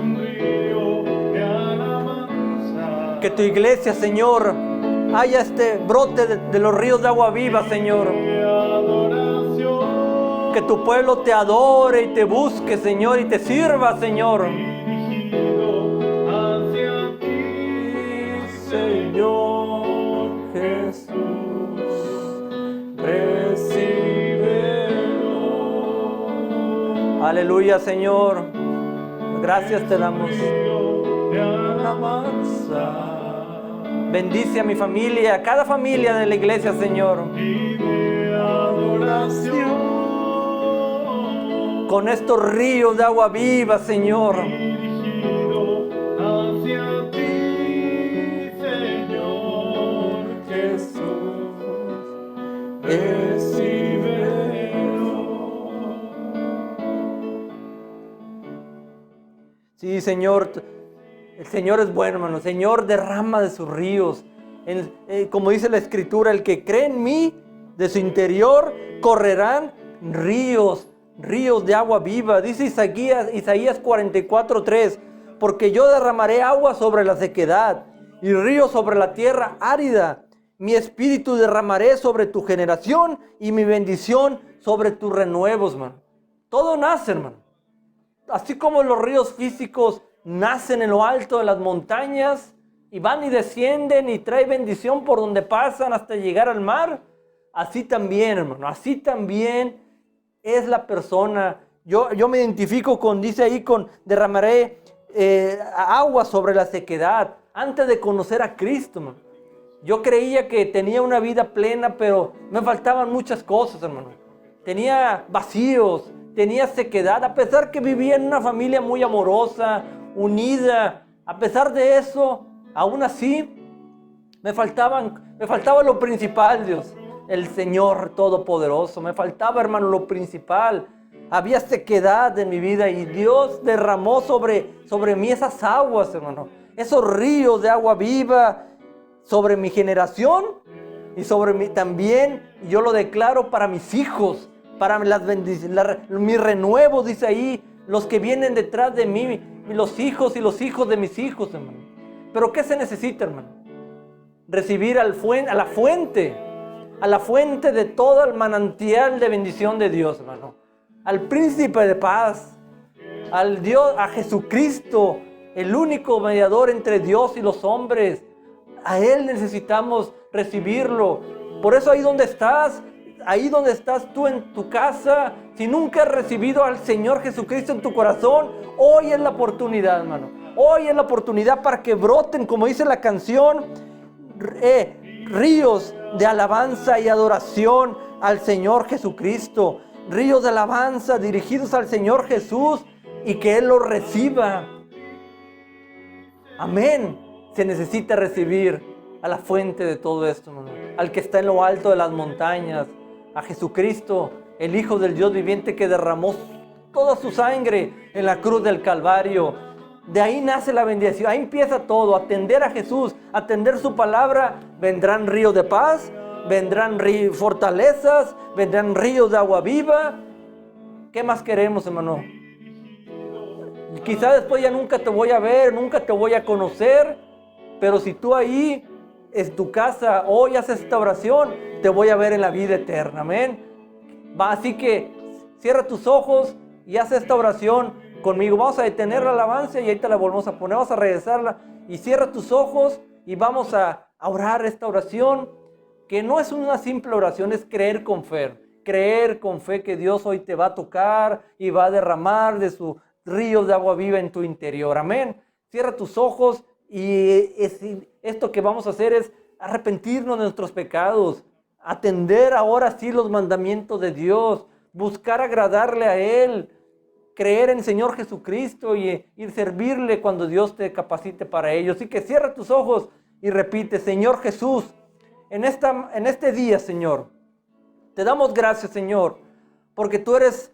Que tu iglesia, Señor, haya este brote de los ríos de agua viva, Señor. Que tu pueblo te adore y te busque, Señor, y te sirva, Señor. Señor Jesús, recíbelo. Aleluya, Señor. Gracias te damos. Bendice a mi familia, a cada familia de la iglesia, Señor. Con estos ríos de agua viva, Señor. Sí, Señor, el Señor es bueno, hermano. El Señor derrama de sus ríos. Como dice la Escritura, el que cree en mí, de su interior correrán ríos de agua viva. Dice Isaías 44:3, porque yo derramaré agua sobre la sequedad y ríos sobre la tierra árida. Mi espíritu derramaré sobre tu generación y mi bendición sobre tus renuevos, hermano. Todo nace, hermano. Así como los ríos físicos nacen en lo alto de las montañas y van y descienden y traen bendición por donde pasan hasta llegar al mar, así también, hermano, así también es la persona. Yo me identifico dice ahí, derramaré agua sobre la sequedad. Antes de conocer a Cristo, hermano, yo creía que tenía una vida plena, pero me faltaban muchas cosas, hermano. Tenía vacíos, tenía sequedad, a pesar que vivía en una familia muy amorosa, unida. A pesar de eso, aún así, me faltaba lo principal, Dios. el Señor Todopoderoso. Me faltaba, hermano, lo principal. Había sequedad en mi vida y Dios derramó sobre mí esas aguas, hermano. Esos ríos de agua viva sobre mi generación y sobre mí también. Yo lo declaro para mis hijos, para las bendiciones, mi renuevo, dice ahí, los que vienen detrás de mí, los hijos y los hijos de mis hijos, hermano. Pero ¿qué se necesita, hermano? Recibir a la fuente de todo el manantial de bendición de Dios, hermano. Al príncipe de paz, al Dios, a Jesucristo, el único mediador entre Dios y los hombres. A Él necesitamos recibirlo. Por eso ahí donde estás tú en tu casa, si nunca has recibido al Señor Jesucristo en tu corazón, hoy es la oportunidad, hermano. Hoy es la oportunidad para que broten, como dice la canción, ríos de alabanza y adoración al Señor Jesucristo. Ríos de alabanza dirigidos al Señor Jesús y que Él los reciba. Amén. Se necesita recibir a la fuente de todo esto, hermano. Al que está en lo alto de las montañas, a Jesucristo, el Hijo del Dios viviente que derramó toda su sangre en la cruz del Calvario. De ahí nace la bendición, ahí empieza todo. Atender a Jesús, atender su palabra, vendrán ríos de paz, vendrán fortalezas, vendrán ríos de agua viva. ¿Qué más queremos, hermano? Quizá después ya nunca te voy a ver, nunca te voy a conocer, pero si tú ahí en tu casa hoy haces esta oración, te voy a ver en la vida eterna. Amén. Así que cierra tus ojos y haz esta oración conmigo. Vamos a detener la alabanza y ahí te la volvemos a poner. Vamos a regresarla y cierra tus ojos y vamos a orar esta oración, que no es una simple oración, es creer con fe. Creer con fe que Dios hoy te va a tocar y va a derramar de su río de agua viva en tu interior. Amén. Cierra tus ojos y esto que vamos a hacer es arrepentirnos de nuestros pecados, atender ahora sí los mandamientos de Dios, buscar agradarle a Él, creer en el Señor Jesucristo y servirle cuando Dios te capacite para ello. Así que cierra tus ojos y repite: Señor Jesús, en este día, Señor, te damos gracias, Señor, porque tú eres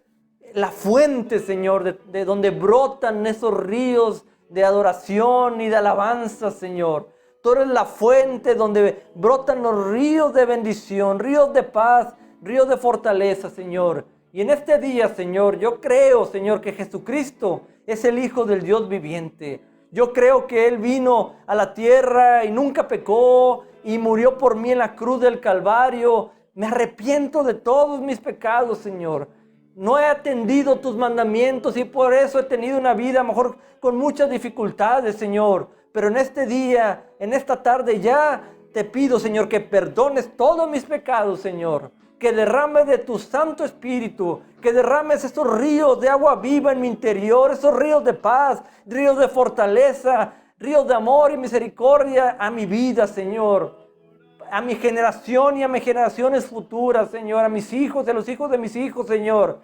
la fuente, Señor, de donde brotan esos ríos de adoración y de alabanza, Señor. Tú eres la fuente donde brotan los ríos de bendición, ríos de paz, ríos de fortaleza, Señor. Y en este día, Señor, yo creo, Señor, que Jesucristo es el Hijo del Dios viviente. Yo creo que Él vino a la tierra y nunca pecó y murió por mí en la cruz del Calvario. Me arrepiento de todos mis pecados, Señor. No he atendido tus mandamientos y por eso he tenido una vida a lo mejor con muchas dificultades, Señor. Pero en este día, en esta tarde ya te pido, Señor, que perdones todos mis pecados, Señor. Que derrames de tu Santo Espíritu, que derrames esos ríos de agua viva en mi interior, esos ríos de paz, ríos de fortaleza, ríos de amor y misericordia a mi vida, Señor. A mi generación y a mis generaciones futuras, Señor, a mis hijos y a los hijos de mis hijos, Señor.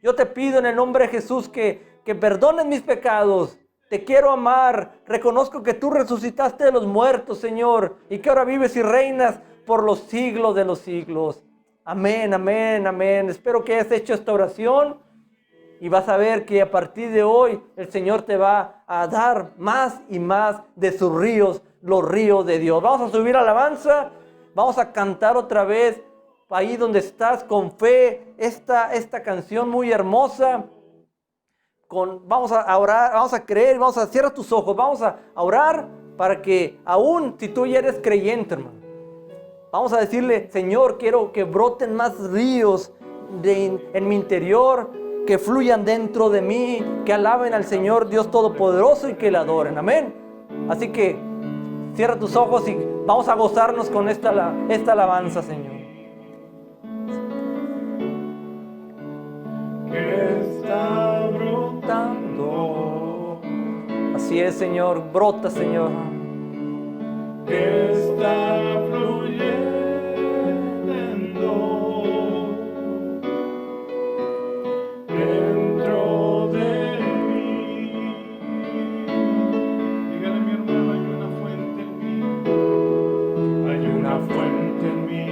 Yo te pido en el nombre de Jesús que perdones mis pecados. Te quiero amar. Reconozco que tú resucitaste de los muertos, Señor, y que ahora vives y reinas por los siglos de los siglos. Amén, amén, amén. Espero que hayas hecho esta oración y vas a ver que a partir de hoy el Señor te va a dar más y más de sus ríos, los ríos de Dios. Vamos a subir alabanza. Vamos a cantar otra vez ahí donde estás con fe esta canción muy hermosa. Vamos a orar, vamos a creer, vamos a cierrar tus ojos, vamos a orar para que aún si tú ya eres creyente, hermano, vamos a decirle: Señor, quiero que broten más ríos en mi interior, que fluyan dentro de mí, que alaben al Señor Dios Todopoderoso y que le adoren. Amén. Así que cierra tus ojos y vamos a gozarnos con esta alabanza, Señor. Que está brotando. Así es, Señor, brota, Señor. Que está fluyendo dentro de mí. Dígale, mi hermano, hay una fuente en mí. Hay una fuente en mí.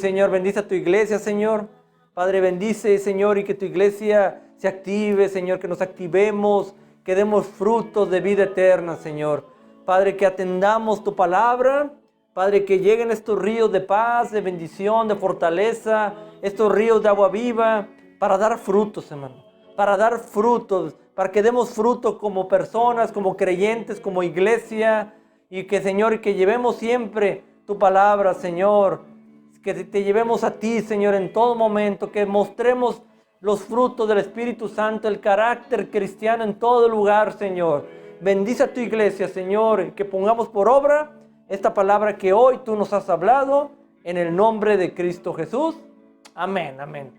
Señor, bendice a tu iglesia, Señor. Padre, bendice, Señor, y que tu iglesia se active, Señor, que nos activemos, que demos frutos de vida eterna, Señor. Padre, que atendamos tu palabra. Padre, que lleguen estos ríos de paz, de bendición, de fortaleza, estos ríos de agua viva, para dar frutos, hermano. Para dar frutos, para que demos fruto como personas, como creyentes, como iglesia. Y que, Señor, que llevemos siempre tu palabra, Señor. Que te llevemos a ti, Señor, en todo momento. Que mostremos los frutos del Espíritu Santo, el carácter cristiano en todo lugar, Señor. Bendice a tu iglesia, Señor, y que pongamos por obra esta palabra que hoy tú nos has hablado, en el nombre de Cristo Jesús. Amén, amén.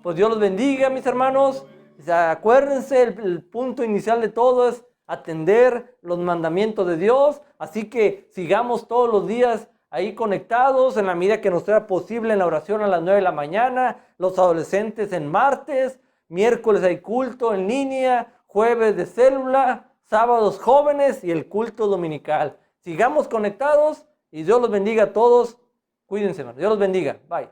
Pues Dios los bendiga, mis hermanos. Acuérdense, el punto inicial de todo es atender los mandamientos de Dios. Así que sigamos todos los días ahí conectados en la medida que nos sea posible en la oración a las 9 de la mañana. Los adolescentes en martes, miércoles hay culto en línea, jueves de célula, sábados jóvenes y el culto dominical. Sigamos conectados y Dios los bendiga a todos. Cuídense, hermano. Dios los bendiga. Bye.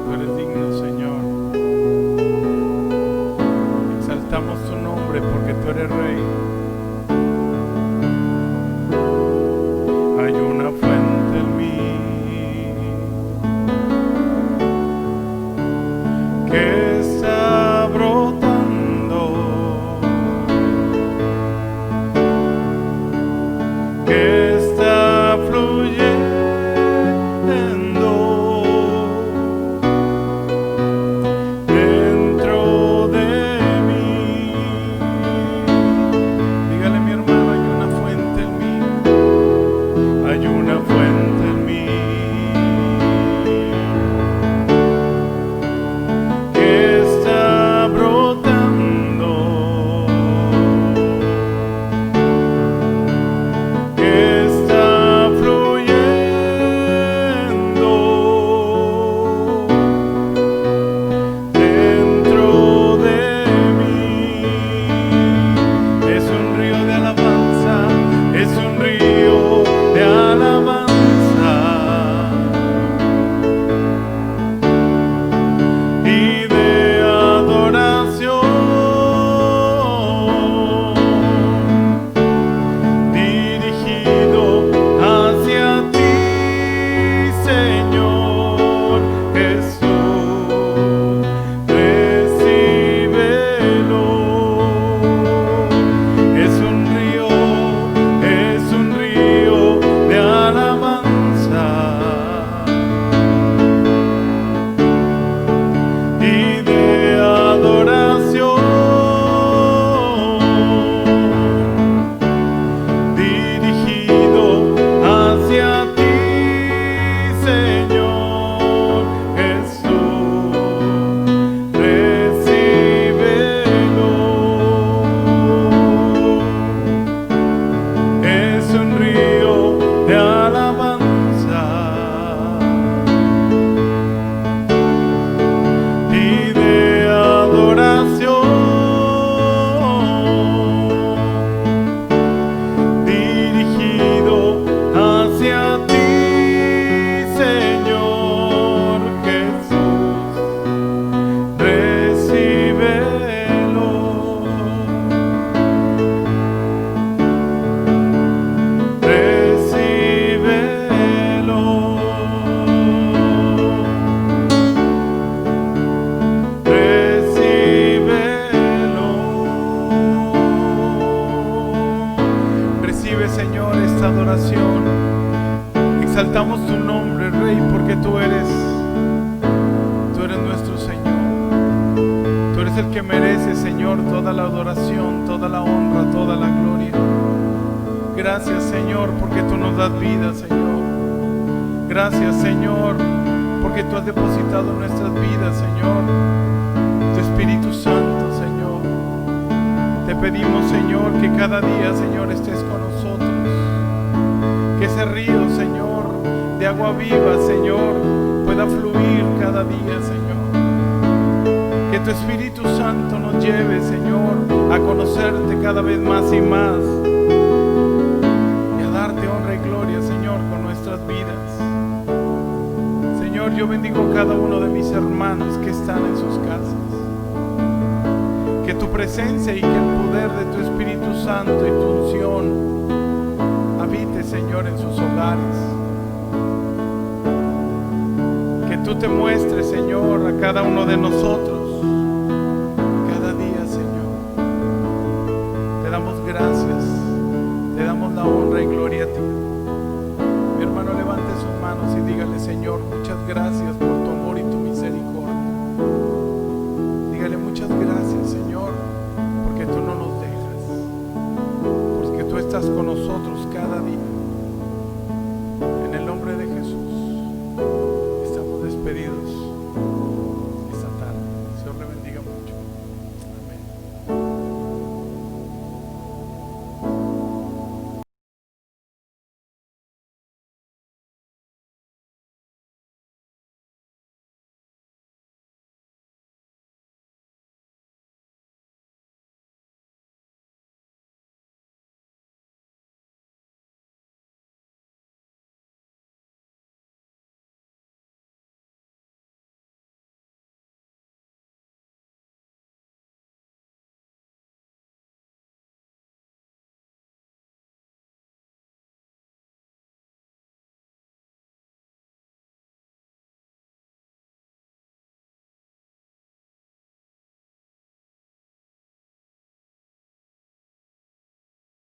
Tú eres digno, Señor. Exaltamos tu nombre porque tú eres Rey. Hay una fuente en mí que está brotando, que está fluyendo dentro de mí. Dígale, mi hermano, hay una fuente en mí. Hay una fuente en mí que está brotando, que está fluyendo dentro de mí. Es un río de alabanza, es un río de alabanza y de adoración, dirigido hacia ti, Señor Jesús. Recíbelo. Es un río de alabanza y de adoración, dirigido hacia ti, Señor Jesús. Recíbelo. Es un río de alabanza y de adoración, dirigido hacia ti, Señor Jesús. Recíbelo. Recibe, Señor, esta adoración. Exaltamos tu nombre, Rey, porque tú eres nuestro Señor. Tú eres el que merece, Señor, toda la adoración, toda la honra, toda la gloria. Gracias, Señor, porque tú nos das vida, Señor. Gracias, Señor, porque tú has depositado en nuestras vidas, Señor, tu Espíritu Santo, Señor. Te pedimos, Señor, que cada día, Señor, estés con nosotros. ese río, Señor, de agua viva, Señor, pueda fluir cada día, Señor. Que tu Espíritu Santo nos lleve, Señor, a conocerte cada vez más y más y a darte honra y gloria, Señor, con nuestras vidas. Señor, yo bendigo cada uno de mis hermanos que están en sus casas. Que tu presencia y que el poder de tu Espíritu Santo y tu unción habite, Señor, en sus hogares. Que tú te muestres, Señor, a cada uno de nosotros